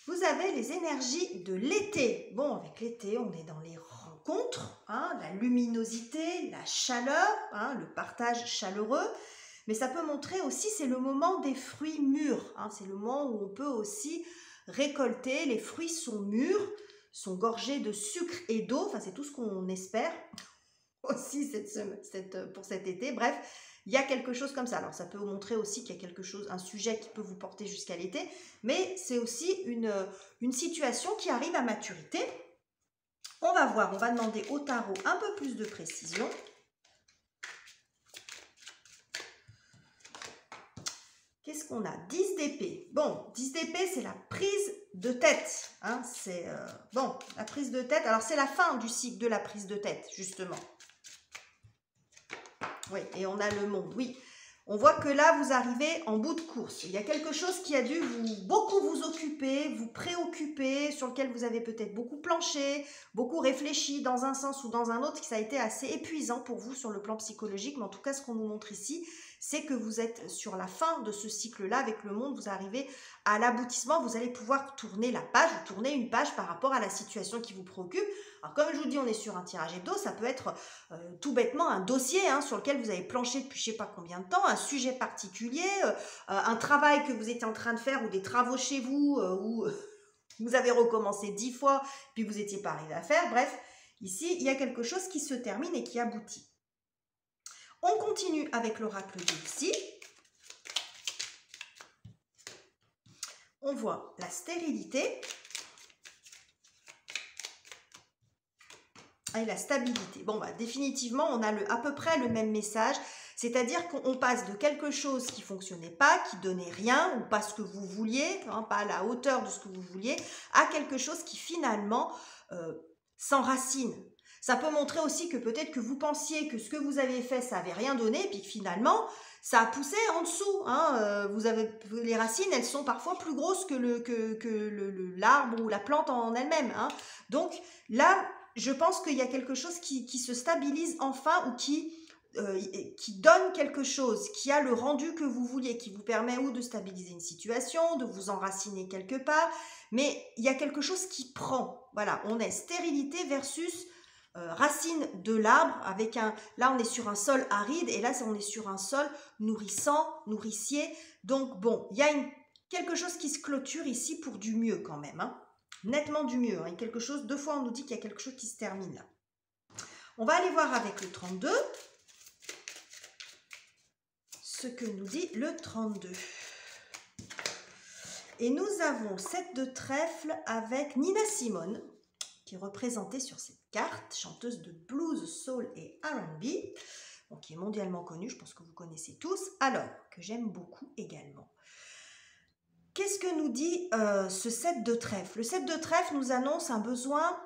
Vous avez les énergies de l'été. Bon, avec l'été, on est dans les rencontres, hein, la luminosité, la chaleur, hein, le partage chaleureux. Mais ça peut montrer aussi, c'est le moment des fruits mûrs. Hein, c'est le moment où on peut aussi récolter. Les fruits sont mûrs, sont gorgés de sucre et d'eau. Enfin, c'est tout ce qu'on espère aussi pour cet été. Bref, il y a quelque chose comme ça. Alors, ça peut vous montrer aussi qu'il y a quelque chose, un sujet qui peut vous porter jusqu'à l'été, mais c'est aussi une situation qui arrive à maturité. On va voir, on va demander au tarot un peu plus de précision. Qu'est-ce qu'on a? 10 d'épée. Bon, 10 d'épée, c'est la prise de tête. Hein, c'est bon, la prise de tête. Alors, c'est la fin du cycle de la prise de tête, justement. Oui, et on a le monde, oui. On voit que là, vous arrivez en bout de course. Il y a quelque chose qui a dû beaucoup vous occuper, vous préoccuper, sur lequel vous avez peut-être beaucoup planché, beaucoup réfléchi dans un sens ou dans un autre, que ça a été assez épuisant pour vous sur le plan psychologique. Mais en tout cas, ce qu'on nous montre ici, c'est que vous êtes sur la fin de ce cycle-là avec le monde. Vous arrivez à l'aboutissement, vous allez pouvoir tourner la page, ou tourner une page par rapport à la situation qui vous préoccupe. Alors, comme je vous dis, on est sur un tirage hebdo, ça peut être tout bêtement un dossier sur lequel vous avez planché depuis je ne sais pas combien de temps, un sujet particulier, un travail que vous étiez en train de faire ou des travaux chez vous où vous avez recommencé 10 fois puis vous n'étiez pas arrivé à faire. Bref, ici, il y a quelque chose qui se termine et qui aboutit. On continue avec l'oracle de Lucie. On voit la stérilité et la stabilité. Bon, bah, définitivement, on a à peu près le même message, c'est-à-dire qu'on passe de quelque chose qui ne fonctionnait pas, qui donnait rien, ou pas ce que vous vouliez, hein, pas à la hauteur de ce que vous vouliez, à quelque chose qui finalement s'enracine. Ça peut montrer aussi que peut-être que vous pensiez que ce que vous avez fait, ça n'avait rien donné, puis que finalement, ça a poussé en dessous. Hein. Les racines, elles sont parfois plus grosses que l'arbre ou la plante en elle-même. Hein. Donc là, je pense qu'il y a quelque chose qui se stabilise enfin ou qui donne quelque chose, qui a le rendu que vous vouliez, qui vous permet ou de stabiliser une situation, de vous enraciner quelque part, mais il y a quelque chose qui prend. Voilà, on est stérilité versus racine de l'arbre, avec là on est sur un sol aride et là on est sur un sol nourrissant, nourricier. Donc bon, il y a quelque chose qui se clôture ici pour du mieux quand même, hein. Nettement du mieux, hein. Quelque chose, 2 fois on nous dit qu'il y a quelque chose qui se termine là. On va aller voir avec le 32 ce que nous dit le 32. Et nous avons 7 de trèfle avec Nina Simone, qui est représentée sur cette carte, chanteuse de blues, soul et R&B. bon, qui est mondialement connu, je pense que vous connaissez tous, alors, que j'aime beaucoup également. Qu'est-ce que nous dit ce 7 de trèfle? Le 7 de trèfle nous annonce un besoin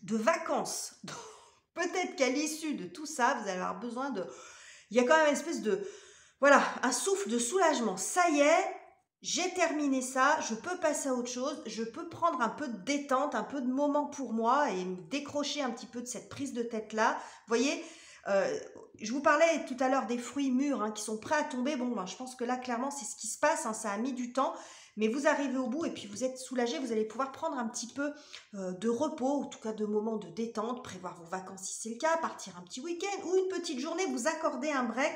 de vacances. Peut-être qu'à l'issue de tout ça, vous allez avoir besoin de... Il y a quand même une espèce de... Voilà, un souffle de soulagement. Ça y est, j'ai terminé ça, je peux passer à autre chose, je peux prendre un peu de détente, un peu de moment pour moi et me décrocher un petit peu de cette prise de tête-là. Vous voyez, je vous parlais tout à l'heure des fruits mûrs hein, qui sont prêts à tomber. Bon, ben, je pense que là, clairement, c'est ce qui se passe. Hein, ça a mis du temps, mais vous arrivez au bout et puis vous êtes soulagé. Vous allez pouvoir prendre un petit peu de repos, en tout cas de moments de détente, prévoir vos vacances si c'est le cas, partir un petit week-end ou une petite journée, vous accorder un break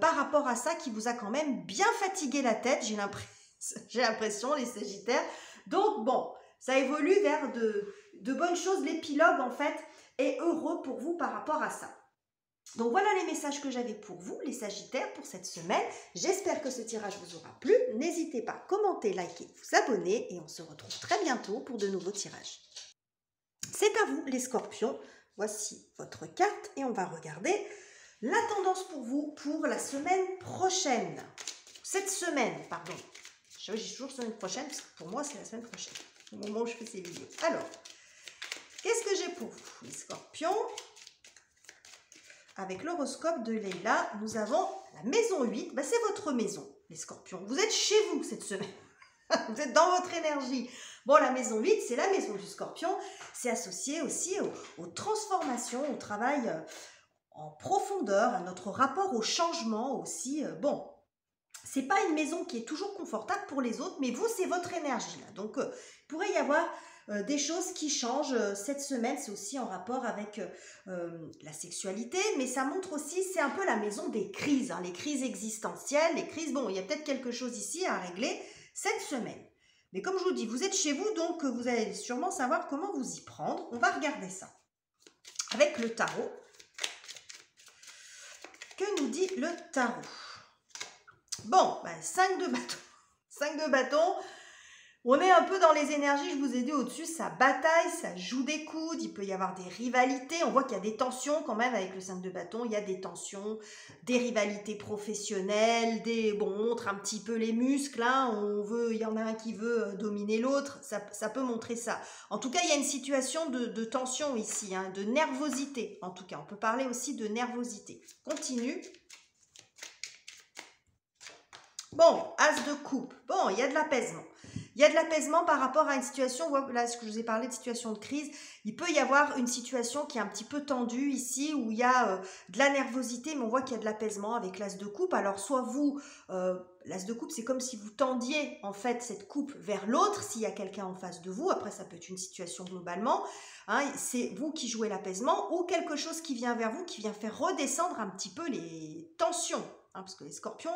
par rapport à ça qui vous a quand même bien fatigué la tête, j'ai l'impression, les Sagittaires. Donc bon, ça évolue vers de bonnes choses. L'épilogue en fait est heureux pour vous par rapport à ça. Donc voilà les messages que j'avais pour vous, les Sagittaires, pour cette semaine. J'espère que ce tirage vous aura plu. N'hésitez pas à commenter, liker, vous abonner et on se retrouve très bientôt pour de nouveaux tirages. C'est à vous les Scorpions. Voici votre carte et on va regarder la tendance pour vous pour la semaine prochaine. Cette semaine, pardon. J'ai toujours semaine prochaine parce que pour moi c'est la semaine prochaine, au moment où je fais ces vidéos. Alors, qu'est-ce que j'ai pour vous les Scorpions? Avec l'horoscope de Leïla, nous avons la maison 8. Ben, c'est votre maison, les Scorpions. Vous êtes chez vous cette semaine. Vous êtes dans votre énergie. Bon, la maison 8, c'est la maison du Scorpion. C'est associé aussi aux transformations, au travail en profondeur, à notre rapport au changement aussi. Bon, c'est pas une maison qui est toujours confortable pour les autres, mais vous, c'est votre énergie. Là. Donc, il pourrait y avoir des choses qui changent cette semaine. C'est aussi en rapport avec la sexualité, mais ça montre aussi, c'est un peu la maison des crises, hein, les crises existentielles, les crises, bon, il y a peut-être quelque chose ici à régler cette semaine. Mais comme je vous dis, vous êtes chez vous, donc vous allez sûrement savoir comment vous y prendre. On va regarder ça avec le tarot. Que nous dit le tarot? Bon, ben, 5 de bâton. 5 de bâton. On est un peu dans les énergies, je vous ai dit au-dessus, ça bataille, ça joue des coudes, il peut y avoir des rivalités. On voit qu'il y a des tensions quand même avec le 5 de bâton. Il y a des tensions, des rivalités professionnelles, bon, on montre un petit peu les muscles. Hein, il y en a un qui veut dominer l'autre, ça peut montrer ça. En tout cas, il y a une situation de tension ici, hein, de nervosité. En tout cas, on peut parler aussi de nervosité. Continue. Bon, as de coupe. Bon, il y a de l'apaisement. Il y a de l'apaisement par rapport à une situation, là, ce que je vous ai parlé de situation de crise, il peut y avoir une situation qui est un petit peu tendue ici, où il y a de la nervosité, mais on voit qu'il y a de l'apaisement avec l'as de coupe. Alors, soit vous, l'as de coupe, c'est comme si vous tendiez, en fait, cette coupe vers l'autre, s'il y a quelqu'un en face de vous. Après, ça peut être une situation globalement. Hein, c'est vous qui jouez l'apaisement, ou quelque chose qui vient vers vous, qui vient faire redescendre un petit peu les tensions. Hein, parce que les Scorpions...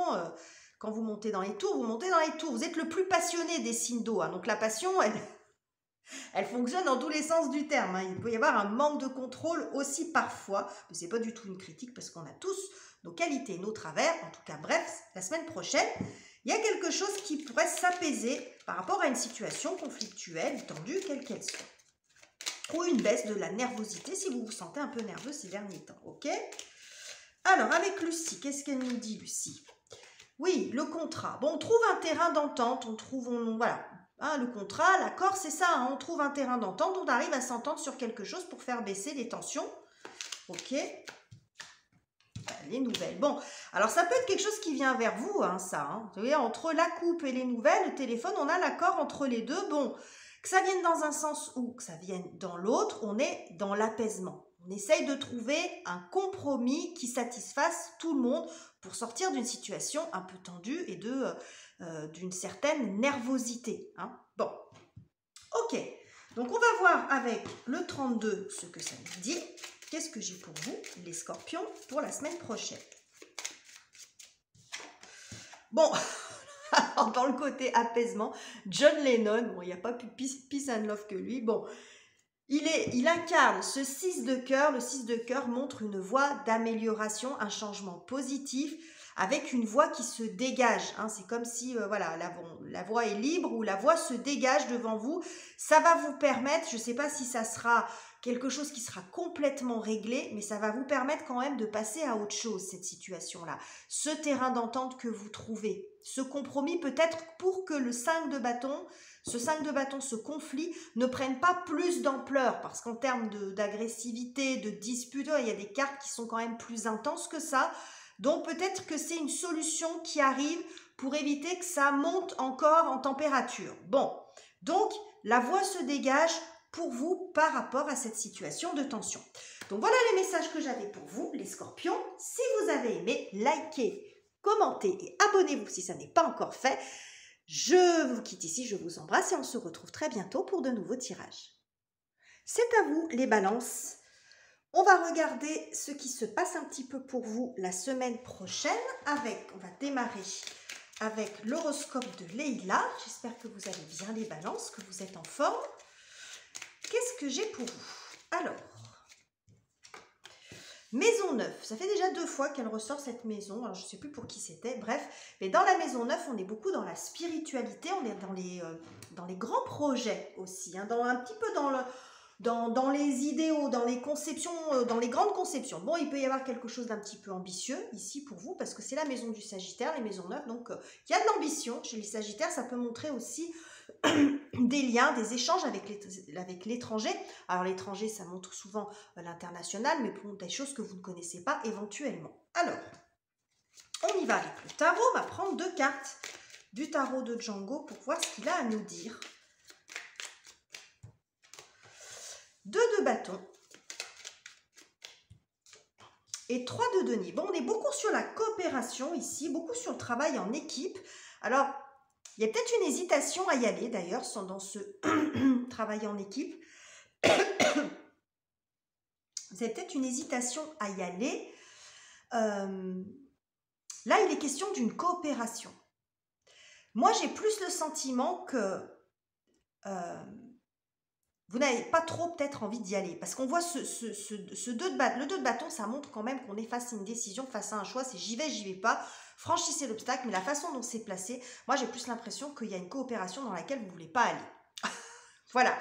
quand vous montez dans les tours, vous montez dans les tours. Vous êtes le plus passionné des signes d'eau. Hein. Donc la passion, elle fonctionne dans tous les sens du terme. Hein. Il peut y avoir un manque de contrôle aussi parfois. Mais ce n'est pas du tout une critique parce qu'on a tous nos qualités, nos travers. En tout cas, bref, la semaine prochaine, il y a quelque chose qui pourrait s'apaiser par rapport à une situation conflictuelle, tendue, quelle qu'elle soit. Ou une baisse de la nervosité si vous vous sentez un peu nerveux ces derniers temps. Ok? Alors, avec Lucie, qu'est-ce qu'elle nous dit, Lucie? Oui, le contrat. Bon, on trouve un terrain d'entente, voilà, hein, le contrat, l'accord, c'est ça, hein, on trouve un terrain d'entente, on arrive à s'entendre sur quelque chose pour faire baisser les tensions. Ok. Les nouvelles. Bon, alors ça peut être quelque chose qui vient vers vous, hein, ça. Hein. Vous voyez, entre la coupe et les nouvelles, le téléphone, on a l'accord entre les deux. Bon, que ça vienne dans un sens ou que ça vienne dans l'autre, on est dans l'apaisement. On essaye de trouver un compromis qui satisfasse tout le monde pour sortir d'une situation un peu tendue et d'une certaine nervosité. Hein. Bon, ok. Donc, on va voir avec le 32 ce que ça nous dit. Qu'est-ce que j'ai pour vous, les Scorpions, pour la semaine prochaine? Bon, alors dans le côté apaisement, John Lennon, bon, il n'y a pas plus peace and love que lui. Bon, il incarne ce 6 de cœur. Le 6 de cœur montre une voie d'amélioration, un changement positif. avec une voie qui se dégage. Hein. C'est comme si voilà, la voie est libre ou la voie se dégage devant vous. Ça va vous permettre, je ne sais pas si ça sera quelque chose qui sera complètement réglé, mais ça va vous permettre quand même de passer à autre chose, cette situation-là. Ce terrain d'entente que vous trouvez, ce compromis peut-être pour que le 5 de bâton, ce conflit, ne prenne pas plus d'ampleur, parce qu'en termes d'agressivité, de dispute, il y a des cartes qui sont quand même plus intenses que ça. Donc peut-être que c'est une solution qui arrive pour éviter que ça monte encore en température. Bon, donc la voie se dégage pour vous par rapport à cette situation de tension. Donc voilà les messages que j'avais pour vous, les scorpions. Si vous avez aimé, likez, commentez et abonnez-vous si ça n'est pas encore fait. Je vous quitte ici, je vous embrasse et on se retrouve très bientôt pour de nouveaux tirages. C'est à vous les balances. On va regarder ce qui se passe un petit peu pour vous la semaine prochaine on va démarrer avec l'horoscope de Leïla. J'espère que vous allez bien les balances, que vous êtes en forme. Qu'est-ce que j'ai pour vous? Alors, maison 9, ça fait déjà 2 fois qu'elle ressort cette maison, alors je ne sais plus pour qui c'était, bref, mais dans la maison 9, on est beaucoup dans la spiritualité, on est dans les grands projets aussi, hein, un petit peu dans les idéaux, dans les conceptions, dans les grandes conceptions. Bon, il peut y avoir quelque chose d'un petit peu ambitieux ici pour vous, parce que c'est la maison du Sagittaire, les maisons 9, donc il y a de l'ambition chez les Sagittaires, ça peut montrer aussi des liens, des échanges avec l'étranger. Alors l'étranger, ça montre souvent l'international, mais pour des choses que vous ne connaissez pas éventuellement. Alors, on y va avec le tarot. On va prendre 2 cartes du tarot de Django pour voir ce qu'il a à nous dire. 2 de bâton et 3 de denier. Bon, on est beaucoup sur la coopération ici, beaucoup sur le travail en équipe. Alors, il y a peut-être une hésitation à y aller, d'ailleurs, dans ce travail en équipe. Vous avez peut-être une hésitation à y aller. Là, il est question d'une coopération. Moi, j'ai plus le sentiment que vous n'avez pas trop peut-être envie d'y aller. Parce qu'on voit le 2 de bâton, ça montre quand même qu'on est face à une décision, face à un choix. C'est j'y vais pas. Franchissez l'obstacle, mais la façon dont c'est placé, moi j'ai plus l'impression qu'il y a une coopération dans laquelle vous ne voulez pas aller. Voilà,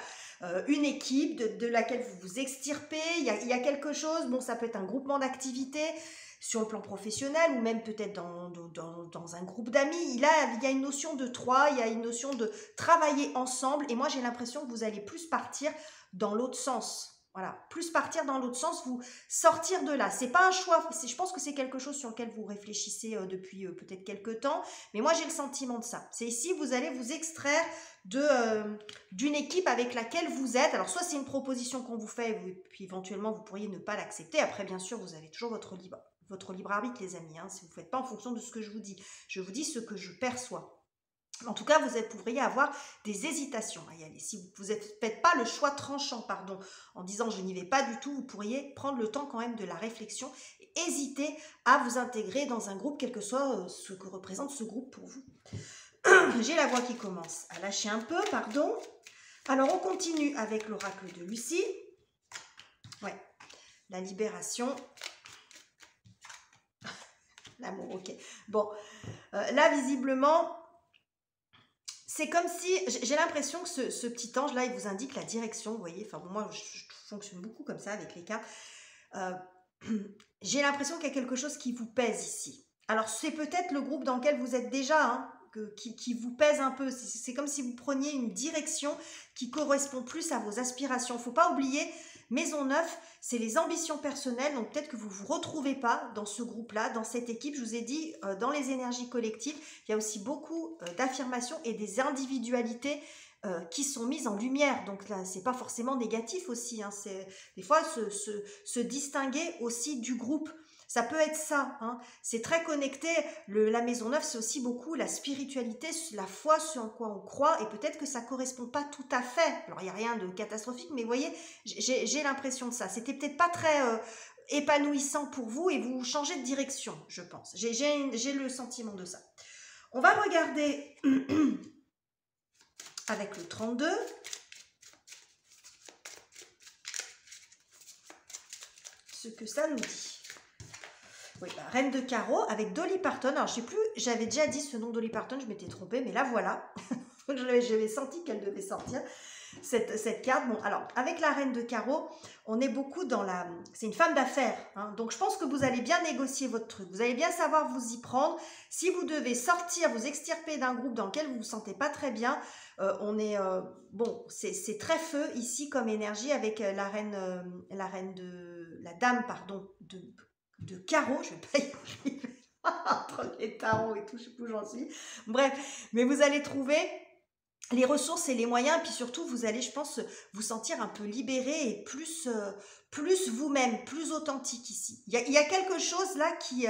une équipe de laquelle vous vous extirpez, il y a quelque chose, bon ça peut être un groupement d'activités sur le plan professionnel ou même peut-être dans un groupe d'amis. Il y a une notion de 3, il y a une notion de travailler ensemble et moi j'ai l'impression que vous allez plus partir dans l'autre sens. Voilà, plus partir dans l'autre sens, vous sortir de là. C'est pas un choix, je pense que c'est quelque chose sur lequel vous réfléchissez depuis peut-être quelques temps, mais moi j'ai le sentiment de ça. C'est ici, vous allez vous extraire d'une équipe avec laquelle vous êtes. Alors soit c'est une proposition qu'on vous fait, et puis éventuellement vous pourriez ne pas l'accepter. Après bien sûr, vous avez toujours votre libre arbitre les amis, hein, si vous ne faites pas en fonction de ce que je vous dis. Je vous dis ce que je perçois. En tout cas, vous pourriez avoir des hésitations à y aller. Si vous ne faites pas le choix tranchant, en disant je n'y vais pas du tout, vous pourriez prendre le temps quand même de la réflexion et hésiter à vous intégrer dans un groupe, quel que soit ce que représente ce groupe pour vous. J'ai la voix qui commence à lâcher un peu, pardon. Alors, on continue avec l'oracle de Lucie. Ouais, la libération. L'amour, ok. Bon, là, visiblement... C'est comme si, j'ai l'impression que ce petit ange-là, il vous indique la direction, vous voyez. Enfin, bon, moi, je fonctionne beaucoup comme ça avec les cartes. J'ai l'impression qu'il y a quelque chose qui vous pèse ici. Alors, c'est peut-être le groupe dans lequel vous êtes déjà, hein, qui vous pèse un peu. C'est comme si vous preniez une direction qui correspond plus à vos aspirations. Il ne faut pas oublier, maison 9, c'est les ambitions personnelles. Donc, peut-être que vous ne vous retrouvez pas dans ce groupe-là, dans cette équipe. Je vous ai dit, dans les énergies collectives, il y a aussi beaucoup d'affirmations et des individualités qui sont mises en lumière. Donc là, c'est pas forcément négatif aussi. Hein. C'est des fois se distinguer aussi du groupe. Ça peut être ça. Hein. C'est très connecté. La maison 9, c'est aussi beaucoup la spiritualité, la foi, ce en quoi on croit. Et peut-être que ça correspond pas tout à fait. Alors, il n'y a rien de catastrophique, mais vous voyez, j'ai l'impression de ça. C'était peut-être pas très épanouissant pour vous et vous changez de direction, je pense. J'ai le sentiment de ça. On va regarder... avec le 32, ce que ça nous dit. Oui, bah, Reine de carreau avec Dolly Parton. Alors, je sais plus, j'avais déjà dit ce nom Dolly Parton, je m'étais trompée, mais là, voilà. J'avais senti qu'elle devait sortir, cette carte. Bon, alors, avec la Reine de carreau, on est beaucoup dans la... C'est une femme d'affaires, hein, donc je pense que vous allez bien négocier votre truc. Vous allez bien savoir vous y prendre. Si vous devez sortir, vous extirper d'un groupe dans lequel vous ne vous sentez pas très bien, on est... bon, c'est très feu ici comme énergie avec la reine de... La dame, pardon, de carreau. Je vais pas y arriver. Entre les tarots et tout, je sais plus où j'en suis. Bref, mais vous allez trouver les ressources et les moyens, puis surtout, vous allez, je pense, vous sentir un peu libéré et plus vous-même, plus authentique ici. Il y a quelque chose là qui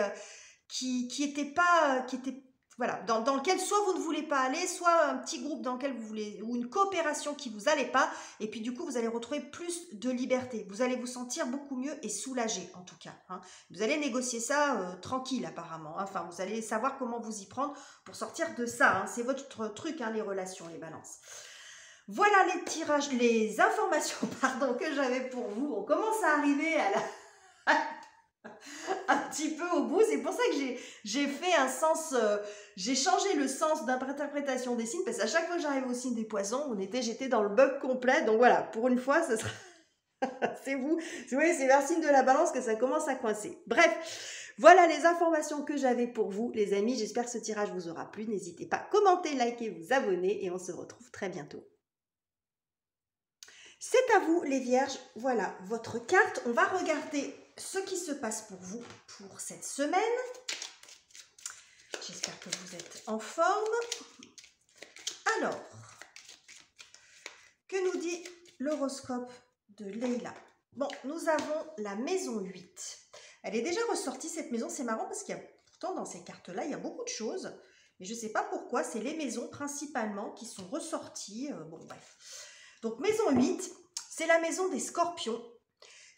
était pas, qui était, voilà, dans lequel soit vous ne voulez pas aller, soit un petit groupe dans lequel vous voulez, ou une coopération qui vous allait pas, et puis du coup, vous allez retrouver plus de liberté. Vous allez vous sentir beaucoup mieux et soulagé, en tout cas. Hein. Vous allez négocier ça tranquille, apparemment. Hein. Enfin, vous allez savoir comment vous y prendre pour sortir de ça. Hein. C'est votre truc, hein, les relations, les balances. Voilà les tirages, les informations, pardon, que j'avais pour vous. On commence à arriver à la... un petit peu au bout, c'est pour ça que j'ai fait un sens, j'ai changé le sens d'interprétation des signes, parce qu'à chaque fois que j'arrive au signe des poissons, j'étais dans le bug complet, donc voilà, pour une fois, ce sera, c'est vous voyez, c'est vers le signe de la balance que ça commence à coincer. Bref, voilà les informations que j'avais pour vous, les amis, j'espère que ce tirage vous aura plu, n'hésitez pas à commenter, liker, vous abonner, et on se retrouve très bientôt. C'est à vous les vierges, voilà votre carte, on va regarder ce qui se passe pour vous pour cette semaine. J'espère que vous êtes en forme. Alors, que nous dit l'horoscope de Leïla? Bon, nous avons la maison 8. Elle est déjà ressortie cette maison, c'est marrant parce qu'il y a pourtant dans ces cartes-là, il y a beaucoup de choses. Mais je ne sais pas pourquoi, c'est les maisons principalement qui sont ressorties. Bon, bref. Donc, maison 8, c'est la maison des scorpions.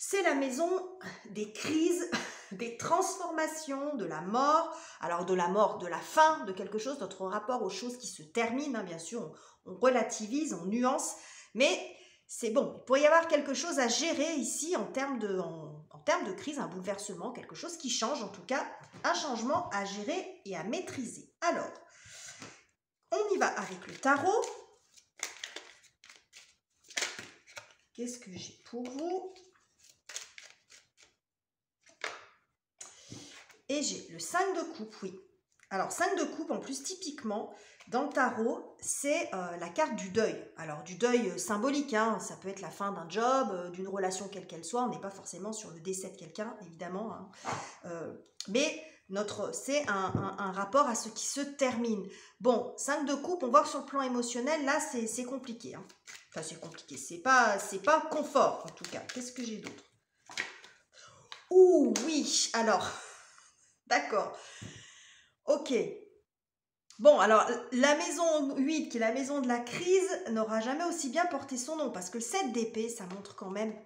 C'est la maison des crises, des transformations, de la mort. Alors de la mort, de la fin de quelque chose, notre rapport aux choses qui se terminent. Hein, bien sûr, on relativise, on nuance. Mais c'est bon, il pourrait y avoir quelque chose à gérer ici en termes de crise, un bouleversement, quelque chose qui change en tout cas, un changement à gérer et à maîtriser. Alors, on y va avec le tarot. Qu'est-ce que j'ai pour vous ? Et j'ai le 5 de coupe, oui. Alors, 5 de coupe, en plus, typiquement, dans le tarot, c'est la carte du deuil. Alors, du deuil symbolique, hein, ça peut être la fin d'un job, d'une relation quelle qu'elle soit. On n'est pas forcément sur le décès de quelqu'un, évidemment. Hein. Mais c'est un rapport à ce qui se termine. Bon, 5 de coupe, on voit que sur le plan émotionnel, là, c'est compliqué. Hein. Enfin, c'est compliqué. C'est pas confort, en tout cas. Qu'est-ce que j'ai d'autre? Ouh, oui, alors... D'accord. Ok. Bon, alors, la maison 8, qui est la maison de la crise, n'aura jamais aussi bien porté son nom, parce que le 7 d'épée, ça montre quand même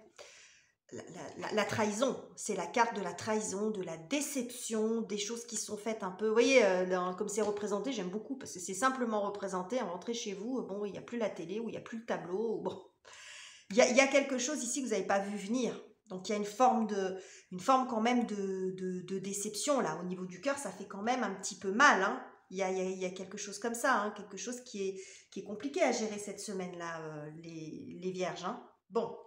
la trahison. C'est la carte de la trahison, de la déception, des choses qui sont faites un peu... Vous voyez, comme c'est représenté, j'aime beaucoup, parce que c'est simplement représenté, à rentrer chez vous, bon, il n'y a plus la télé, ou il n'y a plus le tableau, bon... Il y a quelque chose ici que vous n'avez pas vu venir. Donc, il y a une forme quand même de déception, là. Au niveau du cœur, ça fait quand même un petit peu mal, hein. Il y a quelque chose comme ça, hein, quelque chose qui est compliqué à gérer cette semaine-là, les vierges. Hein. Bon.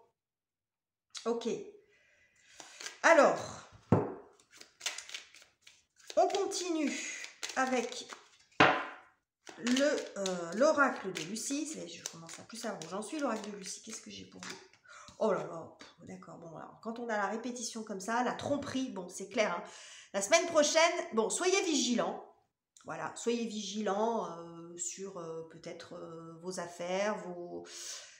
Ok. Alors, on continue avec l'oracle de Lucie. Je commence à plus savoir où j'en suis, l'oracle de Lucie. Qu'est-ce que j'ai pour vous? Oh là là, d'accord. Bon, alors, quand on a la répétition comme ça, la tromperie, bon, c'est clair. Hein. La semaine prochaine, bon, soyez vigilants. Voilà, soyez vigilants sur peut-être vos affaires,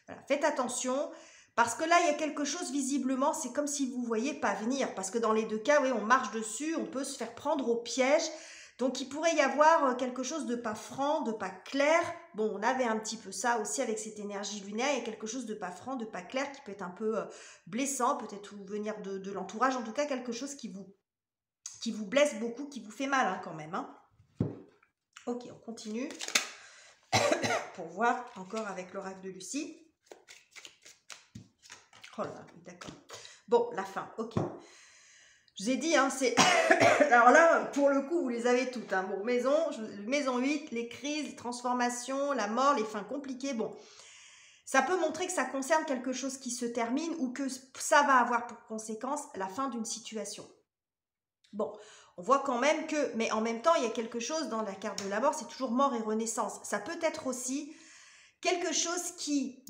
Voilà, faites attention. Parce que là, il y a quelque chose, visiblement, c'est comme si vous ne voyez pas venir. Parce que dans les deux cas, oui, on marche dessus, on peut se faire prendre au piège. Donc, il pourrait y avoir quelque chose de pas franc, de pas clair. Bon, on avait un petit peu ça aussi avec cette énergie lunaire. Il y a quelque chose de pas franc, de pas clair, qui peut être un peu blessant, peut-être venir de l'entourage. En tout cas, quelque chose qui vous blesse beaucoup, qui vous fait mal hein, quand même. Hein. Ok, on continue pour voir encore avec l'oracle de Lucie. Oh là, d'accord. Bon, la fin, ok. Je vous ai dit, hein, c'est... Alors là, pour le coup, vous les avez toutes. Hein. Bon, maison 8, les crises, les transformations, la mort, les fins compliquées. Bon, ça peut montrer que ça concerne quelque chose qui se termine ou que ça va avoir pour conséquence la fin d'une situation. Bon, on voit quand même que... Mais en même temps, il y a quelque chose dans la carte de la mort, c'est toujours mort et renaissance. Ça peut être aussi quelque chose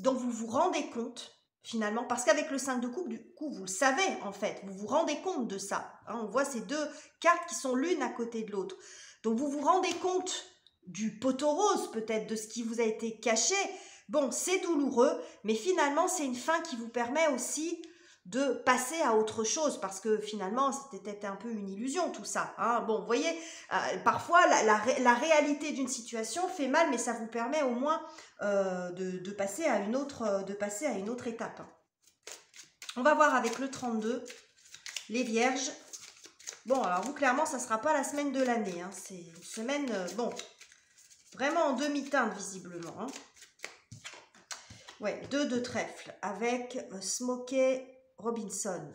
dont vous vous rendez compte, finalement, parce qu'avec le 5 de coupe, du coup, vous le savez, en fait, vous vous rendez compte de ça. Hein, on voit ces deux cartes qui sont l'une à côté de l'autre. Donc, vous vous rendez compte du poteau rose, peut-être, de ce qui vous a été caché. Bon, c'est douloureux, mais finalement, c'est une fin qui vous permet aussi de passer à autre chose, parce que finalement, c'était un peu une illusion, tout ça. Hein. Bon, vous voyez, parfois, la réalité d'une situation fait mal, mais ça vous permet au moins de passer à une autre étape. On va voir avec le 32, les vierges. Bon, alors vous, clairement, ça ne sera pas la semaine de l'année. Hein. C'est une semaine, bon, vraiment en demi-teinte, visiblement. Hein. Ouais, 2 de trèfle avec Smokey Robinson.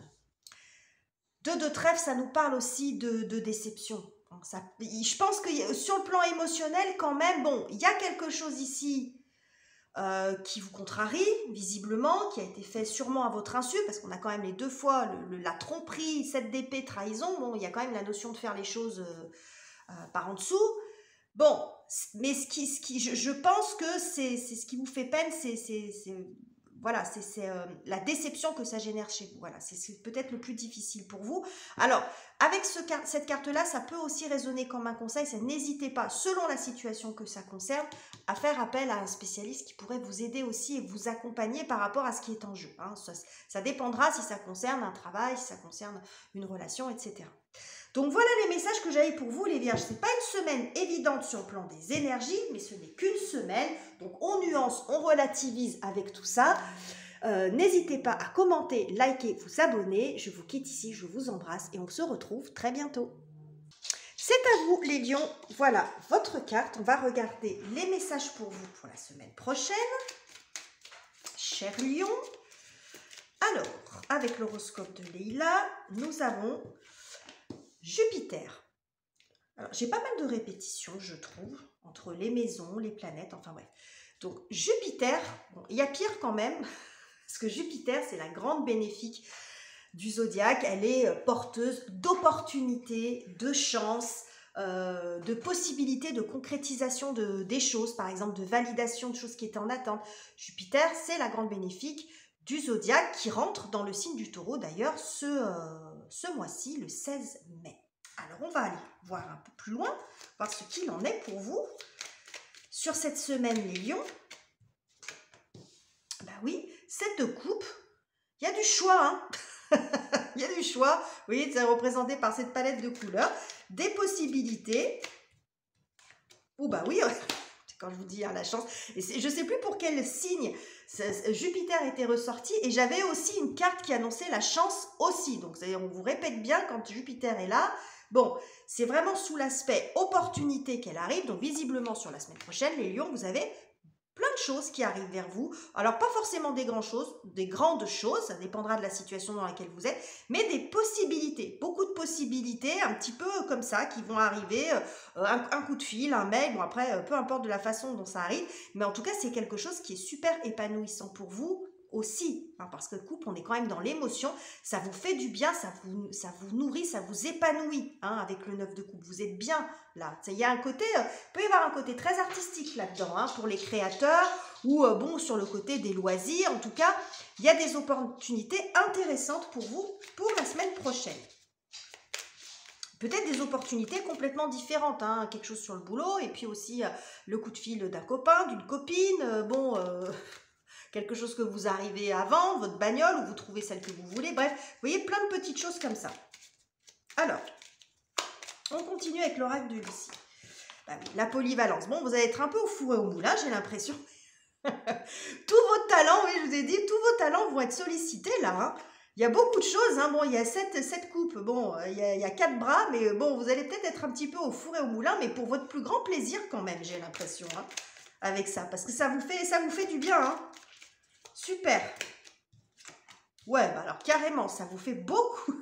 2 de trèfle, ça nous parle aussi de déception. Donc ça, je pense que sur le plan émotionnel, quand même, bon, il y a quelque chose ici qui vous contrarie, visiblement, qui a été fait sûrement à votre insu, parce qu'on a quand même les 2 fois la tromperie, 7 d'épée, trahison. Bon, il y a quand même la notion de faire les choses par en dessous. Bon, mais je pense que c'est ce qui vous fait peine, voilà, c'est la déception que ça génère chez vous. Voilà, c'est peut-être le plus difficile pour vous. Alors, avec cette carte-là, ça peut aussi résonner comme un conseil. N'hésitez pas, selon la situation que ça concerne, à faire appel à un spécialiste qui pourrait vous aider aussi et vous accompagner par rapport à ce qui est en jeu. Hein. Ça dépendra si ça concerne un travail, si ça concerne une relation, etc. Donc voilà les messages que j'avais pour vous les vierges. Ce n'est pas une semaine évidente sur le plan des énergies, mais ce n'est qu'une semaine. Donc on nuance, on relativise avec tout ça. N'hésitez pas à commenter, liker, vous abonner. Je vous quitte ici, je vous embrasse et on se retrouve très bientôt. C'est à vous les lions. Voilà votre carte. On va regarder les messages pour vous pour la semaine prochaine. Chers lions. Alors, avec l'horoscope de Leïla, nous avons Jupiter. Alors, j'ai pas mal de répétitions, je trouve, entre les maisons, les planètes, enfin bref. Donc, Jupiter, bon, il y a pire quand même, parce que Jupiter, c'est la grande bénéfique du zodiaque. Elle est porteuse d'opportunités, de chances, de possibilités de concrétisation des choses, par exemple de validation de choses qui étaient en attente. Jupiter, c'est la grande bénéfique du zodiaque qui rentre dans le signe du Taureau, d'ailleurs, ce mois-ci, le 16 mai. Alors, on va aller voir un peu plus loin, voir ce qu'il en est pour vous. Sur cette semaine, les lions, ben oui, 7 de coupe, il y a du choix, hein. Il y a du choix, vous voyez, c'est représenté par cette palette de couleurs, des possibilités, ou bah oui, quand je vous dis, hein, la chance, et je ne sais plus pour quel signe Jupiter était ressorti, et j'avais aussi une carte qui annonçait la chance aussi, donc on vous répète bien, quand Jupiter est là, bon, c'est vraiment sous l'aspect opportunité qu'elle arrive, donc visiblement sur la semaine prochaine, les lions, vous avez plein de choses qui arrivent vers vous. Alors, pas forcément des grandes choses, ça dépendra de la situation dans laquelle vous êtes, mais des possibilités, beaucoup de possibilités, un petit peu comme ça, qui vont arriver, un coup de fil, un mail, bon après, peu importe de la façon dont ça arrive, mais en tout cas, c'est quelque chose qui est super épanouissant pour vous aussi, hein, parce que couple, on est quand même dans l'émotion, ça vous fait du bien, ça vous nourrit, ça vous épanouit, hein, avec le 9 de coupe, vous êtes bien là, il y a un côté, peut y avoir un côté très artistique là-dedans, hein, pour les créateurs, ou bon, sur le côté des loisirs, en tout cas, il y a des opportunités intéressantes pour vous, pour la semaine prochaine. Peut-être des opportunités complètement différentes, hein, quelque chose sur le boulot, et puis aussi le coup de fil d'un copain, d'une copine, bon... quelque chose que vous arrivez à vendre, votre bagnole, ou vous trouvez celle que vous voulez. Bref, vous voyez, plein de petites choses comme ça. Alors, on continue avec l'oracle de Lucie. Bah oui, la polyvalence. Bon, vous allez être un peu au four et au moulin, j'ai l'impression. Tous vos talents, oui, je vous ai dit, tous vos talents vont être sollicités là. Hein. Il y a beaucoup de choses. Hein. Bon, il y a 7 coupes. Bon, il y a 4 bras, mais bon, vous allez peut-être être un petit peu au four et au moulin, mais pour votre plus grand plaisir quand même, j'ai l'impression, hein, avec ça. Parce que ça vous fait du bien, hein. Super. Ouais, bah alors carrément, ça vous fait beaucoup.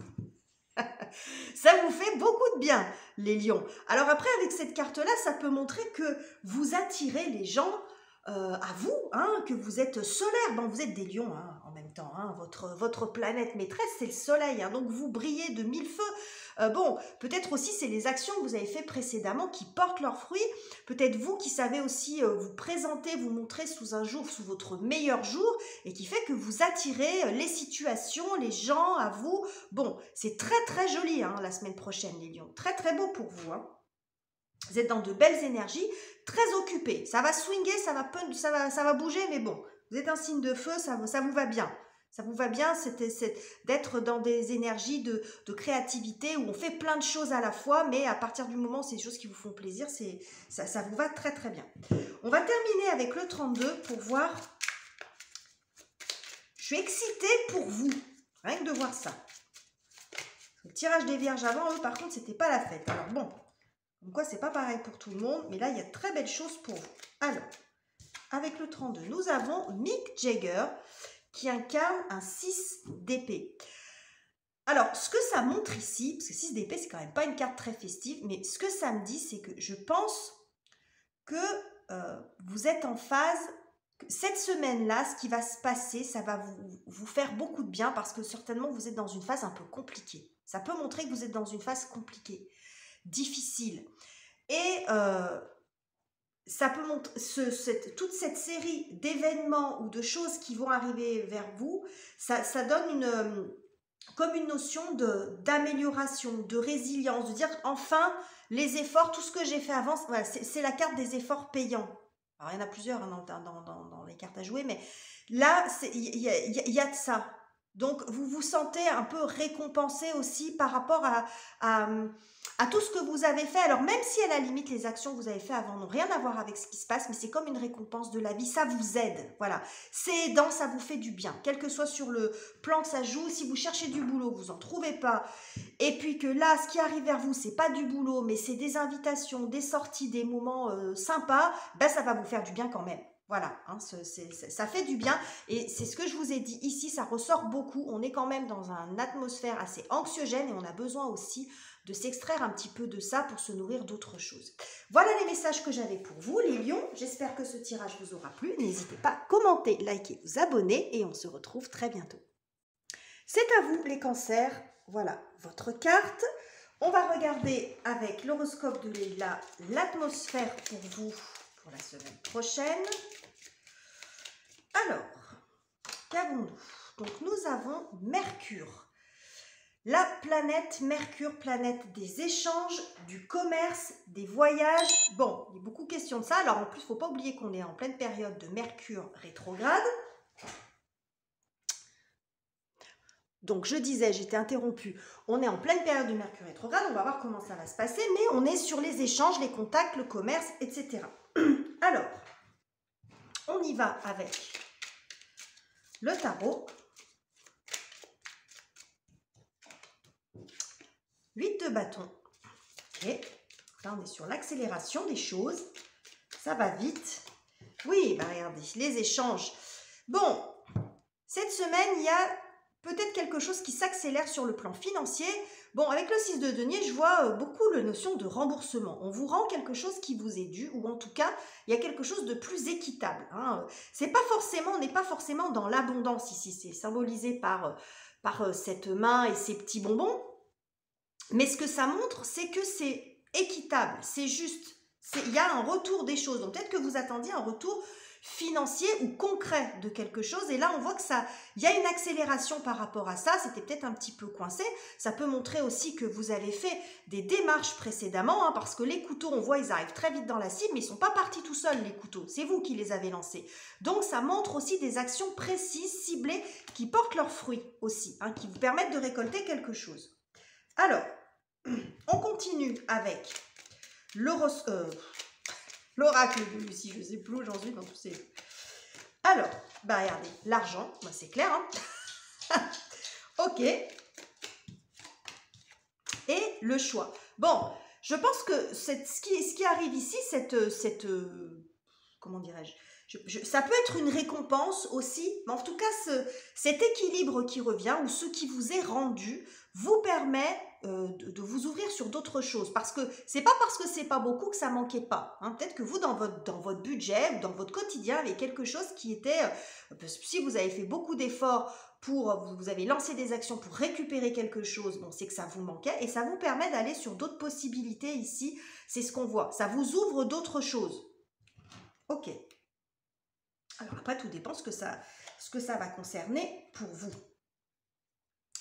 Ça vous fait beaucoup de bien, les lions. Alors après, avec cette carte-là, ça peut montrer que vous attirez les gens à vous, hein, que vous êtes solaire. Bon, vous êtes des lions hein, en même temps. Hein, votre planète maîtresse, c'est le soleil. Hein, donc, vous brillez de mille feux. Bon, peut-être aussi, c'est les actions que vous avez faites précédemment qui portent leurs fruits. Peut-être vous qui savez aussi vous présenter, vous montrer sous un jour, sous votre meilleur jour, et qui fait que vous attirez les situations, les gens à vous. Bon, c'est très, très joli hein, la semaine prochaine, les lions. Très, très beau pour vous. Hein. Vous êtes dans de belles énergies, très occupés. Ça va swinguer, ça va bouger, mais bon, vous êtes un signe de feu, ça vous va bien. Ça vous va bien d'être dans des énergies de créativité où on fait plein de choses à la fois, mais à partir du moment où c'est des choses qui vous font plaisir, ça vous va très très bien. On va terminer avec le 32 pour voir. Je suis excitée pour vous, rien que de voir ça. Le tirage des vierges avant, eux, par contre, c'était pas la fête. Alors bon. Donc quoi, c'est pas pareil pour tout le monde, mais là, il y a de très belles choses pour vous. Alors, avec le 32, nous avons Mick Jagger qui incarne un 6 d'épée. Alors, ce que ça montre ici, parce que 6 d'épée, c'est quand même pas une carte très festive, mais ce que ça me dit, c'est que je pense que vous êtes en phase, que cette semaine-là, ce qui va se passer, ça va vous faire beaucoup de bien, parce que certainement, vous êtes dans une phase un peu compliquée. Ça peut montrer que vous êtes dans une phase compliquée. Difficile. Et ça peut montrer toute cette série d'événements ou de choses qui vont arriver vers vous, ça donne comme une notion d'amélioration, de résilience, de dire enfin les efforts, tout ce que j'ai fait avant, voilà, c'est la carte des efforts payants. Alors il y en a plusieurs hein, dans les cartes à jouer, mais là il y a de ça. Donc, vous vous sentez un peu récompensé aussi par rapport à tout ce que vous avez fait. Alors, même si à la limite, les actions que vous avez fait avant n'ont rien à voir avec ce qui se passe, mais c'est comme une récompense de la vie, ça vous aide. Voilà, c'est aidant, ça vous fait du bien. Quel que soit sur le plan que ça joue, si vous cherchez du boulot, vous n'en trouvez pas, et puis que là, ce qui arrive vers vous, c'est pas du boulot, mais c'est des invitations, des sorties, des moments sympas, ben ça va vous faire du bien quand même. Voilà, hein, ça fait du bien et c'est ce que je vous ai dit ici, ça ressort beaucoup. On est quand même dans une atmosphère assez anxiogène et on a besoin aussi de s'extraire un petit peu de ça pour se nourrir d'autres choses. Voilà les messages que j'avais pour vous, les lions. J'espère que ce tirage vous aura plu. N'hésitez pas à commenter, liker, vous abonner et on se retrouve très bientôt. C'est à vous les cancers. Voilà votre carte. On va regarder avec l'horoscope de Leila l'atmosphère pour vous pour la semaine prochaine. Alors, qu'avons-nous? Donc, nous avons Mercure. La planète Mercure, planète des échanges, du commerce, des voyages. Bon, il y a beaucoup de questions de ça. Alors, en plus, il ne faut pas oublier qu'on est en pleine période de Mercure rétrograde. Donc, je disais, j'étais interrompue, on est en pleine période de Mercure rétrograde, on va voir comment ça va se passer, mais on est sur les échanges, les contacts, le commerce, etc. Alors, on y va avec le tarot. 8 de bâton. Ok, là on est sur l'accélération des choses, ça va vite. Oui, bah regardez, les échanges. Bon, cette semaine, il y a peut-être quelque chose qui s'accélère sur le plan financier. Bon, avec le 6 de denier, je vois beaucoup la notion de remboursement. On vous rend quelque chose qui vous est dû, ou en tout cas, il y a quelque chose de plus équitable. Hein. C'est pas forcément, on n'est pas forcément dans l'abondance ici. C'est symbolisé par cette main et ces petits bonbons. Mais ce que ça montre, c'est que c'est équitable, c'est juste. Il y a un retour des choses. Donc peut-être que vous attendiez un retour financier ou concret de quelque chose. Et là, on voit que il y a une accélération par rapport à ça. C'était peut-être un petit peu coincé. Ça peut montrer aussi que vous avez fait des démarches précédemment, hein, parce que les couteaux, on voit, ils arrivent très vite dans la cible, mais ils ne sont pas partis tout seuls, les couteaux. C'est vous qui les avez lancés. Donc, ça montre aussi des actions précises, ciblées, qui portent leurs fruits aussi, hein, qui vous permettent de récolter quelque chose. Alors, on continue avec l'oracle de Lucie, je ne sais plus où j'en suis dans tous ces... Alors, bah regardez, l'argent, bah c'est clair, hein. Ok. Et le choix. Bon, je pense que ce qui arrive ici, comment dirais-je, ça peut être une récompense aussi, mais en tout cas, cet équilibre qui revient, ou ce qui vous est rendu, vous permet de vous ouvrir sur d'autres choses. Parce que c'est pas parce que c'est pas beaucoup que ça manquait pas. Hein. Peut-être que vous, dans votre budget ou dans votre quotidien, il y avait quelque chose qui était... si vous avez fait beaucoup d'efforts vous avez lancé des actions pour récupérer quelque chose, bon, c'est que ça vous manquait et ça vous permet d'aller sur d'autres possibilités ici. C'est ce qu'on voit. Ça vous ouvre d'autres choses. Ok. Alors après, tout dépend ce que ça va concerner pour vous.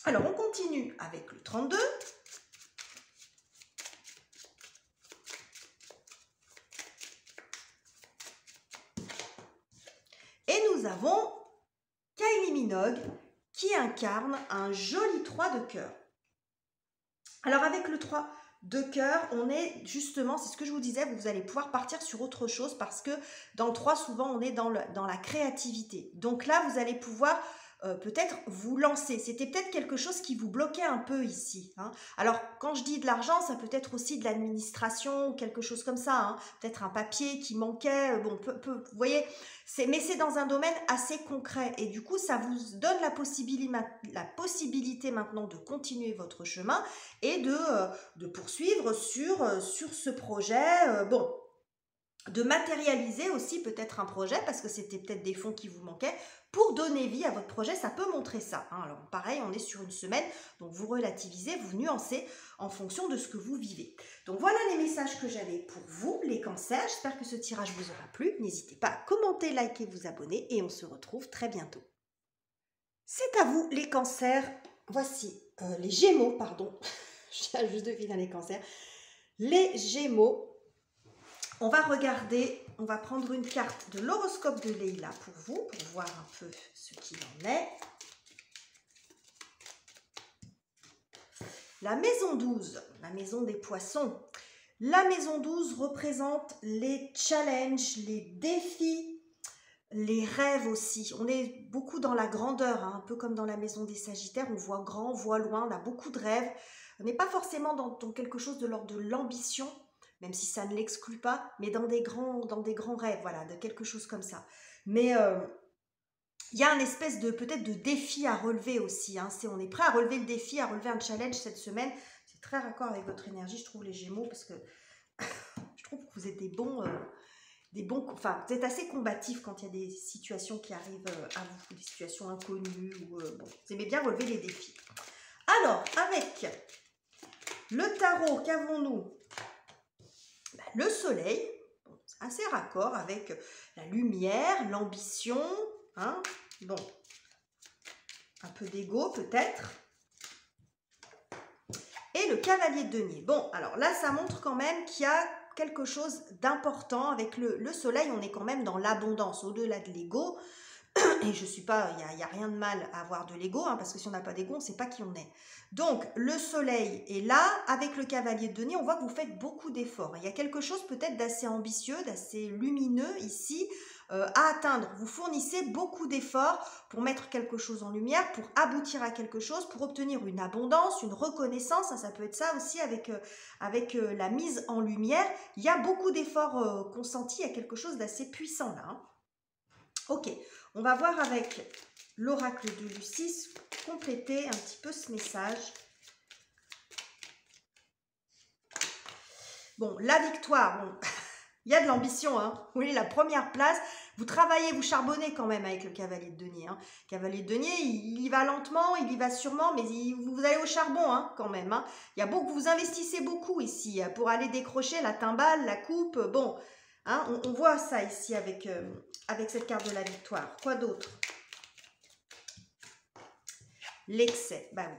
Alors, on continue avec le 32. Et nous avons Kylie Minogue qui incarne un joli 3 de cœur. Alors, avec le 3 de cœur, on est justement, c'est ce que je vous disais, vous allez pouvoir partir sur autre chose parce que dans le 3, souvent, on est dans la créativité. Donc là, vous allez pouvoir peut-être vous lancer. C'était peut-être quelque chose qui vous bloquait un peu ici. Hein. Alors, quand je dis de l'argent, ça peut être aussi de l'administration ou quelque chose comme ça. Hein. Peut-être un papier qui manquait. Bon, vous voyez, mais c'est dans un domaine assez concret. Et du coup, ça vous donne la possibilité maintenant de continuer votre chemin et de poursuivre sur ce projet. Bon, de matérialiser aussi peut-être un projet parce que c'était peut-être des fonds qui vous manquaient pour donner vie à votre projet, ça peut montrer ça. Hein. Alors pareil, on est sur une semaine, donc vous relativisez, vous nuancez en fonction de ce que vous vivez. Donc voilà les messages que j'avais pour vous, les cancers. J'espère que ce tirage vous aura plu. N'hésitez pas à commenter, liker, vous abonner et on se retrouve très bientôt. C'est à vous les cancers. Voici les gémeaux, pardon. Je viens juste de finir les cancers. Les gémeaux. On va regarder, on va prendre une carte de l'horoscope de Leïla pour vous, pour voir un peu ce qu'il en est. La maison 12, la maison des poissons. La maison 12 représente les challenges, les défis, les rêves aussi. On est beaucoup dans la grandeur, hein, un peu comme dans la maison des Sagittaires. On voit grand, on voit loin, on a beaucoup de rêves. On n'est pas forcément dans quelque chose de l'ordre de l'ambition, même si ça ne l'exclut pas, mais dans des grands rêves, voilà, de quelque chose comme ça. Mais il y a un espèce de peut-être de défi à relever aussi. Hein. On est prêt à relever le défi, à relever un challenge cette semaine. C'est très raccord avec votre énergie, je trouve, les Gémeaux, parce que je trouve que vous êtes enfin, vous êtes assez combatifs quand il y a des situations qui arrivent à vous, des situations inconnues. Bon, vous aimez bien relever les défis. Alors, avec le tarot, qu'avons-nous ? Le soleil, bon, c'est assez raccord avec la lumière, l'ambition, hein, bon, un peu d'ego peut-être. Et le cavalier de denier. Bon, alors là, ça montre quand même qu'il y a quelque chose d'important. Avec le soleil, on est quand même dans l'abondance, au-delà de l'ego. Et je suis pas, il n'y a rien de mal à avoir de l'ego, hein, parce que si on n'a pas d'ego, on ne sait pas qui on est. Donc, le soleil est là, avec le cavalier de denier, on voit que vous faites beaucoup d'efforts. Il y a quelque chose peut-être d'assez ambitieux, d'assez lumineux ici à atteindre. Vous fournissez beaucoup d'efforts pour mettre quelque chose en lumière, pour aboutir à quelque chose, pour obtenir une abondance, une reconnaissance. Hein, ça peut être ça aussi avec la mise en lumière. Il y a beaucoup d'efforts consentis, il y a quelque chose d'assez puissant là. Hein. Ok, on va voir avec l'oracle de Lucis, compléter un petit peu ce message. Bon, la victoire, bon, il y a de l'ambition, hein. Vous voyez, la première place, vous travaillez, vous charbonnez quand même avec le cavalier de denier. Hein. Le cavalier de denier, il y va lentement, il y va sûrement, mais vous allez au charbon hein, quand même. Hein. Il y a beaucoup, vous investissez beaucoup ici pour aller décrocher la timbale, la coupe, bon... Hein, on voit ça ici avec cette carte de la victoire. Quoi d'autre? L'excès. Ben oui.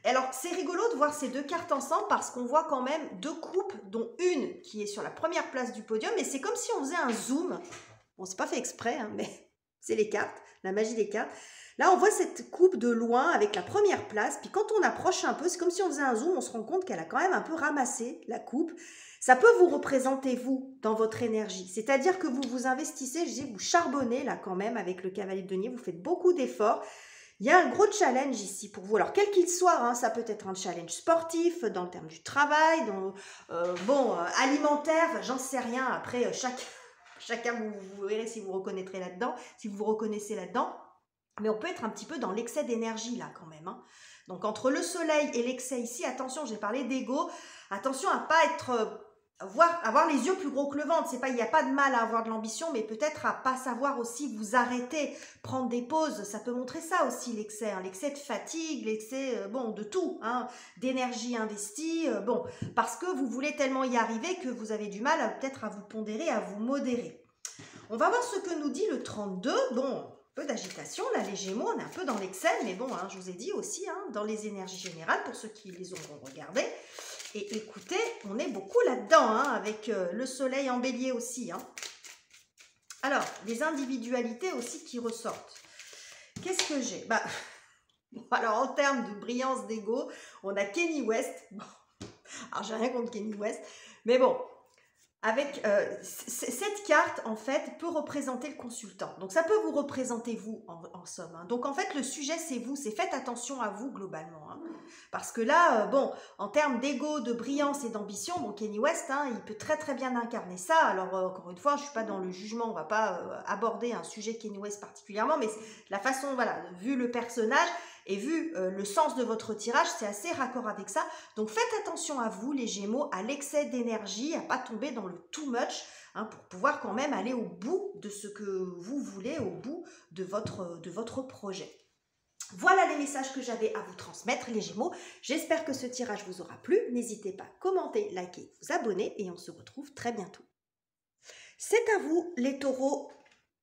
Alors, c'est rigolo de voir ces deux cartes ensemble parce qu'on voit quand même deux coupes, dont une qui est sur la première place du podium. Et c'est comme si on faisait un zoom. Bon, c'est pas fait exprès, hein, mais c'est les cartes, la magie des cartes. Là, on voit cette coupe de loin avec la première place. Puis quand on approche un peu, c'est comme si on faisait un zoom, on se rend compte qu'elle a quand même un peu ramassé la coupe. Ça peut vous représenter, vous, dans votre énergie. C'est-à-dire que vous vous investissez, je dis, vous charbonnez là quand même avec le cavalier de denier, vous faites beaucoup d'efforts. Il y a un gros challenge ici pour vous. Alors, quel qu'il soit, hein, ça peut être un challenge sportif, dans le terme du travail, alimentaire, j'en sais rien. Après, chacun, vous verrez si vous reconnaîtrez là-dedans, si vous vous reconnaissez là-dedans. mais on peut être un petit peu dans l'excès d'énergie là quand même, hein. Donc entre le soleil et l'excès ici, attention, j'ai parlé d'ego, attention à pas être... avoir les yeux plus gros que le ventre, c'est pas, il n'y a pas de mal à avoir de l'ambition, mais peut-être à pas savoir aussi vous arrêter, prendre des pauses, ça peut montrer ça aussi l'excès, hein, l'excès de fatigue, l'excès, bon, de tout, hein, d'énergie investie, bon, parce que vous voulez tellement y arriver que vous avez du mal peut-être à vous pondérer, à vous modérer. On va voir ce que nous dit le 32, bon, un peu d'agitation, là les Gémeaux, on est un peu dans l'excès, mais bon, hein, je vous ai dit aussi, hein, dans les énergies générales, pour ceux qui les auront regardées. Et écoutez, on est beaucoup là-dedans, hein, avec le soleil en bélier aussi. Hein. Alors, les individualités aussi qui ressortent. Qu'est-ce que j'ai? Bah, alors, en termes de brillance d'ego, on a Kanye West. Bon, alors, j'ai rien contre Kanye West, mais bon, avec cette carte, en fait, peut représenter le consultant. Donc, ça peut vous représenter vous, en somme. Hein. Donc, en fait, le sujet, c'est vous. C'est faites attention à vous, globalement. Hein. Parce que là, bon, en termes d'ego, de brillance et d'ambition, bon, Kanye West, hein, il peut très, très bien incarner ça. Alors, encore une fois, je ne suis pas dans le jugement. On ne va pas aborder un sujet Kanye West particulièrement. Mais la façon, voilà, vu le personnage... Et vu le sens de votre tirage, c'est assez raccord avec ça. Donc faites attention à vous, les Gémeaux, à l'excès d'énergie, à ne pas tomber dans le too much, hein, pour pouvoir quand même aller au bout de ce que vous voulez, au bout de votre projet. Voilà les messages que j'avais à vous transmettre, les Gémeaux. J'espère que ce tirage vous aura plu. N'hésitez pas à commenter, liker, vous abonner et on se retrouve très bientôt. C'est à vous, les Taureaux.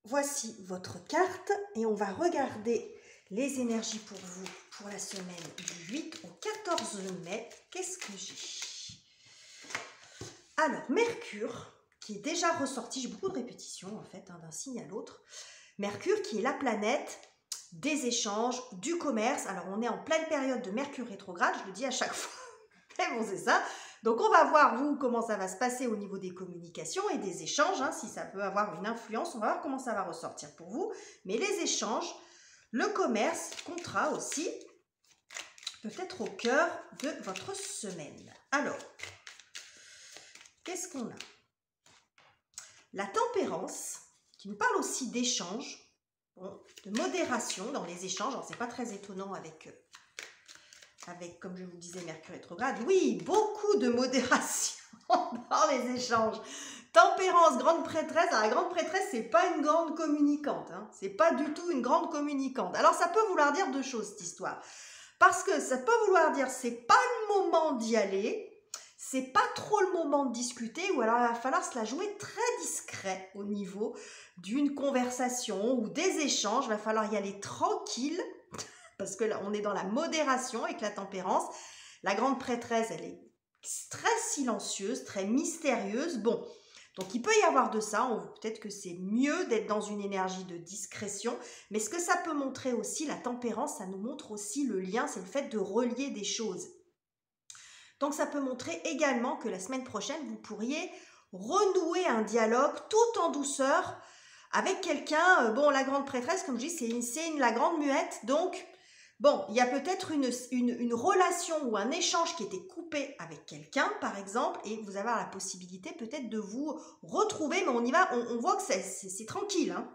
Voici votre carte et on va regarder les énergies pour vous pour la semaine du 8 au 14 mai. Qu'est-ce que j'ai? Alors, Mercure, qui est déjà ressorti, j'ai beaucoup de répétitions en fait, hein, d'un signe à l'autre. Mercure qui est la planète des échanges, du commerce. Alors, on est en pleine période de Mercure rétrograde, je le dis à chaque fois. Mais bon, c'est ça. Donc, on va voir, vous, comment ça va se passer au niveau des communications et des échanges, hein, si ça peut avoir une influence. On va voir comment ça va ressortir pour vous. Mais les échanges... Le commerce, contrat aussi, peuvent être au cœur de votre semaine. Alors, qu'est-ce qu'on a? La tempérance, qui nous parle aussi d'échange, bon, de modération dans les échanges. Alors, c'est pas très étonnant avec, comme je vous disais, Mercure rétrograde. Oui, beaucoup de modération dans les échanges. Tempérance, grande prêtresse. Alors, la grande prêtresse, c'est pas une grande communicante. Hein. C'est pas du tout une grande communicante. Alors, ça peut vouloir dire deux choses, cette histoire. Parce que ça peut vouloir dire, c'est pas le moment d'y aller, c'est pas trop le moment de discuter, ou alors il va falloir se la jouer très discret au niveau d'une conversation ou des échanges. Il va falloir y aller tranquille, parce que là, on est dans la modération avec la tempérance. La grande prêtresse, elle est très silencieuse, très mystérieuse. Bon, donc, il peut y avoir de ça, peut-être que c'est mieux d'être dans une énergie de discrétion, mais ce que ça peut montrer aussi, la tempérance, ça nous montre aussi le lien, c'est le fait de relier des choses. Donc, ça peut montrer également que la semaine prochaine, vous pourriez renouer un dialogue tout en douceur avec quelqu'un. Bon, la grande prêtresse, comme je dis, c'est la grande muette, donc... Bon, il y a peut-être une relation ou un échange qui était coupé avec quelqu'un, par exemple, et vous avez la possibilité peut-être de vous retrouver, mais on y va, on voit que c'est tranquille. Hein.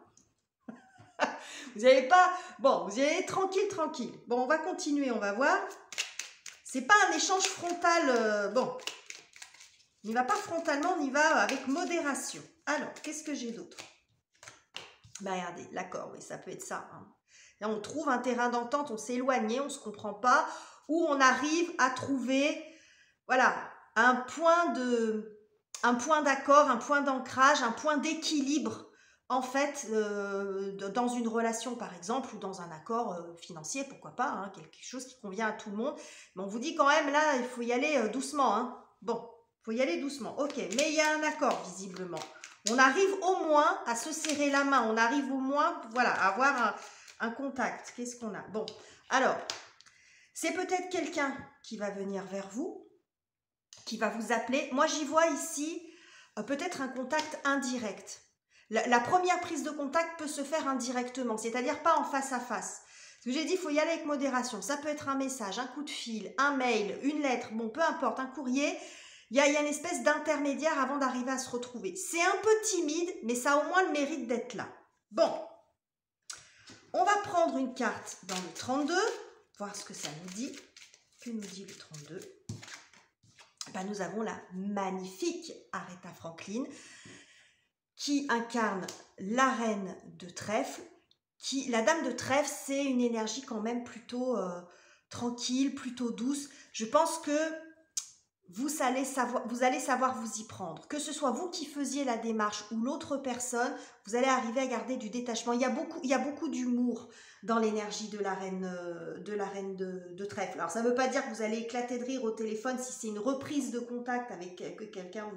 Vous n'avez pas... Bon, vous y allez tranquille. Bon, on va continuer, on va voir. C'est pas un échange frontal, bon. On n'y va pas frontalement, on y va avec modération. Alors, qu'est-ce que j'ai d'autre? Ben, regardez, l'accord, oui, ça peut être ça, hein. Là, on trouve un terrain d'entente, on s'est éloigné, on ne se comprend pas, ou on arrive à trouver, voilà, un point d'accord, un point d'ancrage, un point d'équilibre, en fait, dans une relation, par exemple, ou dans un accord financier, pourquoi pas, hein, quelque chose qui convient à tout le monde. Mais on vous dit quand même, là, il faut y aller doucement. Hein. Bon, il faut y aller doucement. Ok, mais il y a un accord, visiblement. On arrive au moins à se serrer la main, on arrive au moins, voilà, à avoir un contact. Qu'est-ce qu'on a? Bon, alors, c'est peut-être quelqu'un qui va venir vers vous, qui va vous appeler. Moi, j'y vois ici peut-être un contact indirect. La première prise de contact peut se faire indirectement, c'est-à-dire pas en face à face. Ce que j'ai dit, il faut y aller avec modération. Ça peut être un message, un coup de fil, un mail, une lettre, bon, peu importe, un courrier. Il y a une espèce d'intermédiaire avant d'arriver à se retrouver. C'est un peu timide, mais ça a au moins le mérite d'être là. Bon. On va prendre une carte dans le 32, voir ce que ça nous dit. Que nous dit le 32? Ben, nous avons la magnifique Aretha Franklin qui incarne la reine de trèfle. La dame de trèfle, c'est une énergie quand même plutôt tranquille, plutôt douce. Je pense que vous allez savoir vous y prendre. Que ce soit vous qui faisiez la démarche ou l'autre personne, vous allez arriver à garder du détachement. Il y a beaucoup d'humour dans l'énergie de la reine de trèfle. Alors ça ne veut pas dire que vous allez éclater de rire au téléphone si c'est une reprise de contact avec quelqu'un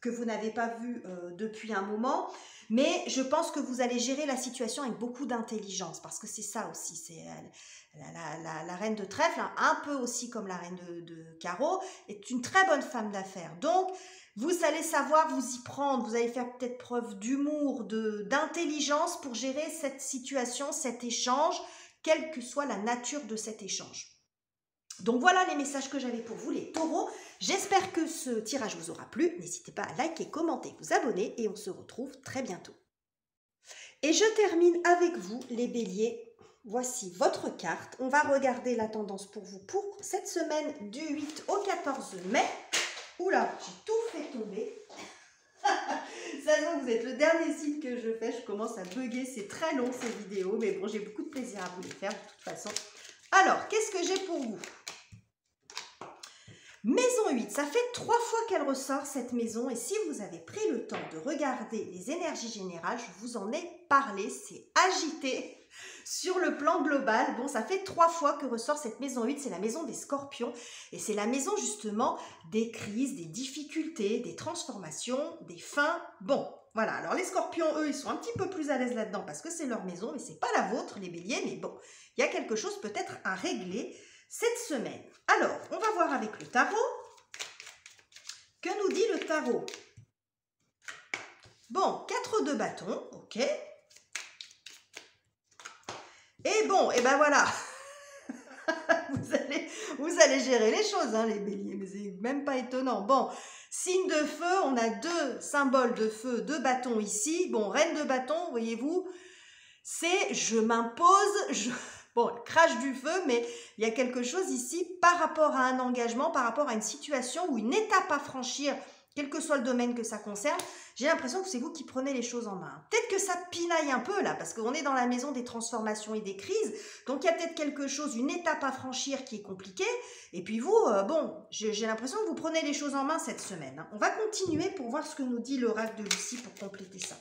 que vous n'avez pas vu depuis un moment. Mais je pense que vous allez gérer la situation avec beaucoup d'intelligence, parce que c'est ça aussi, c'est la reine de trèfle, hein, un peu aussi comme la reine de carreau, est une très bonne femme d'affaires. Donc, vous allez savoir vous y prendre, vous allez faire peut-être preuve d'humour, d'intelligence pour gérer cette situation, cet échange, quelle que soit la nature de cet échange. Donc voilà les messages que j'avais pour vous les taureaux. J'espère que ce tirage vous aura plu. N'hésitez pas à liker, commenter, vous abonner et on se retrouve très bientôt. Et je termine avec vous les béliers. Voici votre carte. On va regarder la tendance pour vous pour cette semaine du 8 au 14 mai. Oula, j'ai tout fait tomber. Ça se voit, vous êtes le dernier signe que je fais. Je commence à bugger. C'est très long ces vidéos, mais bon, j'ai beaucoup de plaisir à vous les faire de toute façon. Alors, qu'est-ce que j'ai pour vous? Maison 8, ça fait 3 fois qu'elle ressort cette maison et si vous avez pris le temps de regarder les énergies générales, je vous en ai parlé, c'est agité sur le plan global. Bon, ça fait 3 fois que ressort cette maison 8, c'est la maison des scorpions et c'est la maison justement des crises, des difficultés, des transformations, des fins. Bon, voilà, alors les scorpions, eux, ils sont un petit peu plus à l'aise là-dedans parce que c'est leur maison, mais c'est pas la vôtre, les béliers, mais bon, il y a quelque chose peut-être à régler cette semaine. Alors, on va voir avec le tarot. Que nous dit le tarot? Bon, 4 de bâton, ok. Et bon, et ben voilà. vous allez gérer les choses, hein, les béliers, mais c'est même pas étonnant. Bon, signe de feu, on a 2 symboles de feu, 2 bâtons ici. Bon, reine de bâton, voyez-vous, c'est je m'impose, Bon, elle crache du feu, mais il y a quelque chose ici par rapport à un engagement, par rapport à une situation ou une étape à franchir, quel que soit le domaine que ça concerne. J'ai l'impression que c'est vous qui prenez les choses en main. Peut-être que ça pinaille un peu là, parce qu'on est dans la maison des transformations et des crises. Donc, il y a peut-être quelque chose, une étape à franchir qui est compliquée. Et puis vous, bon, j'ai l'impression que vous prenez les choses en main cette semaine, hein. On va continuer pour voir ce que nous dit l'oracle de Lucie pour compléter ça.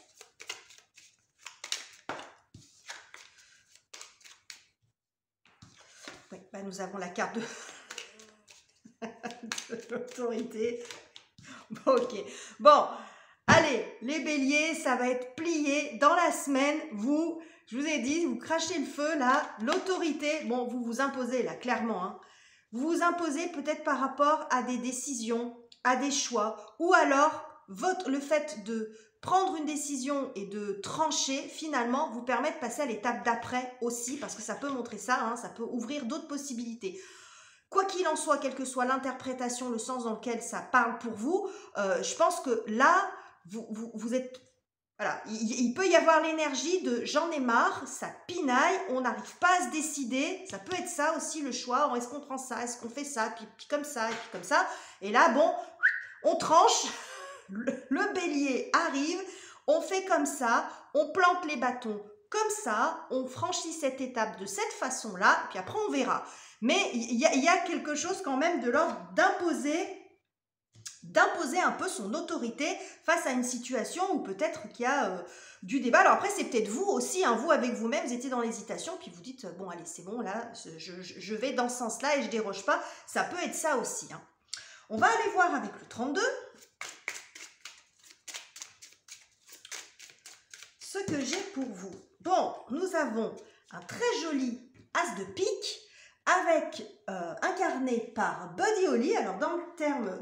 Oui, bah nous avons la carte de l'autorité. Bon, ok. Bon, allez, les béliers, ça va être plié dans la semaine. Vous, je vous ai dit, vous crachez le feu là. L'autorité, bon, vous vous imposez là, clairement. Hein. Vous vous imposez peut-être par rapport à des décisions, à des choix. Ou alors, le fait de prendre une décision et de trancher, finalement, vous permet de passer à l'étape d'après aussi, parce que ça peut montrer ça, hein, ça peut ouvrir d'autres possibilités. Quoi qu'il en soit, quelle que soit l'interprétation, le sens dans lequel ça parle pour vous, je pense que là, vous êtes... Voilà, il peut y avoir l'énergie de « j'en ai marre », ça pinaille, on n'arrive pas à se décider, ça peut être ça aussi le choix, est-ce qu'on prend ça, est-ce qu'on fait ça, puis comme ça, et puis comme ça, et là, bon, on tranche... Le bélier arrive, on fait comme ça, on plante les bâtons comme ça, on franchit cette étape de cette façon-là, puis après on verra. Mais il y a quelque chose quand même de l'ordre d'imposer un peu son autorité face à une situation où peut-être qu'il y a du débat. Alors après, c'est peut-être vous aussi, hein, vous avec vous-même, vous étiez dans l'hésitation, puis vous dites, bon allez, c'est bon, là, je vais dans ce sens-là et je déroge pas. Ça peut être ça aussi. Hein. On va aller voir avec le 32. Ce que j'ai pour vous. Bon, nous avons un très joli as de pique avec incarné par Buddy Holly. Alors dans le terme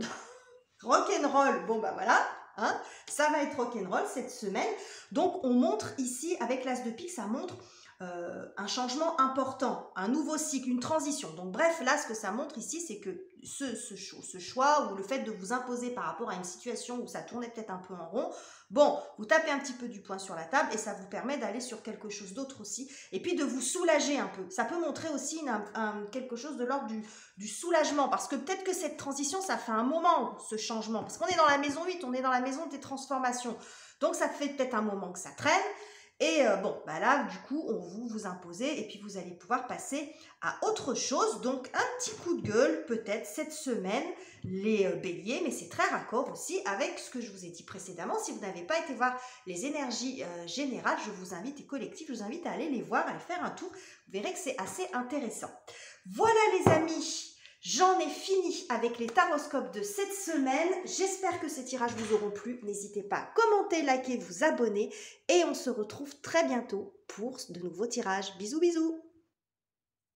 rock'n'roll, bon bah voilà, hein, ça va être rock'n'roll cette semaine. Donc on montre ici avec l'as de pique, ça montre un changement important, un nouveau cycle, une transition. Donc bref, là, ce que ça montre ici, c'est que ce choix ou le fait de vous imposer par rapport à une situation où ça tournait peut-être un peu en rond, bon, vous tapez un petit peu du poing sur la table et ça vous permet d'aller sur quelque chose d'autre aussi et puis de vous soulager un peu. Ça peut montrer aussi quelque chose de l'ordre du soulagement parce que peut-être que cette transition, ça fait un moment, ce changement, parce qu'on est dans la maison 8, on est dans la maison des transformations. Donc ça fait peut-être un moment que ça traîne. Et bon, bah là, du coup, on vous imposez et puis vous allez pouvoir passer à autre chose. Donc, un petit coup de gueule, peut-être cette semaine, les béliers, mais c'est très raccord aussi avec ce que je vous ai dit précédemment. Si vous n'avez pas été voir les énergies générales, je vous invite, et collectives, je vous invite à aller les voir, à aller faire un tour. Vous verrez que c'est assez intéressant. Voilà les amis, j'en ai fini avec les taroscopes de cette semaine. J'espère que ces tirages vous auront plu. N'hésitez pas à commenter, liker, vous abonner. Et on se retrouve très bientôt pour de nouveaux tirages. Bisous, bisous!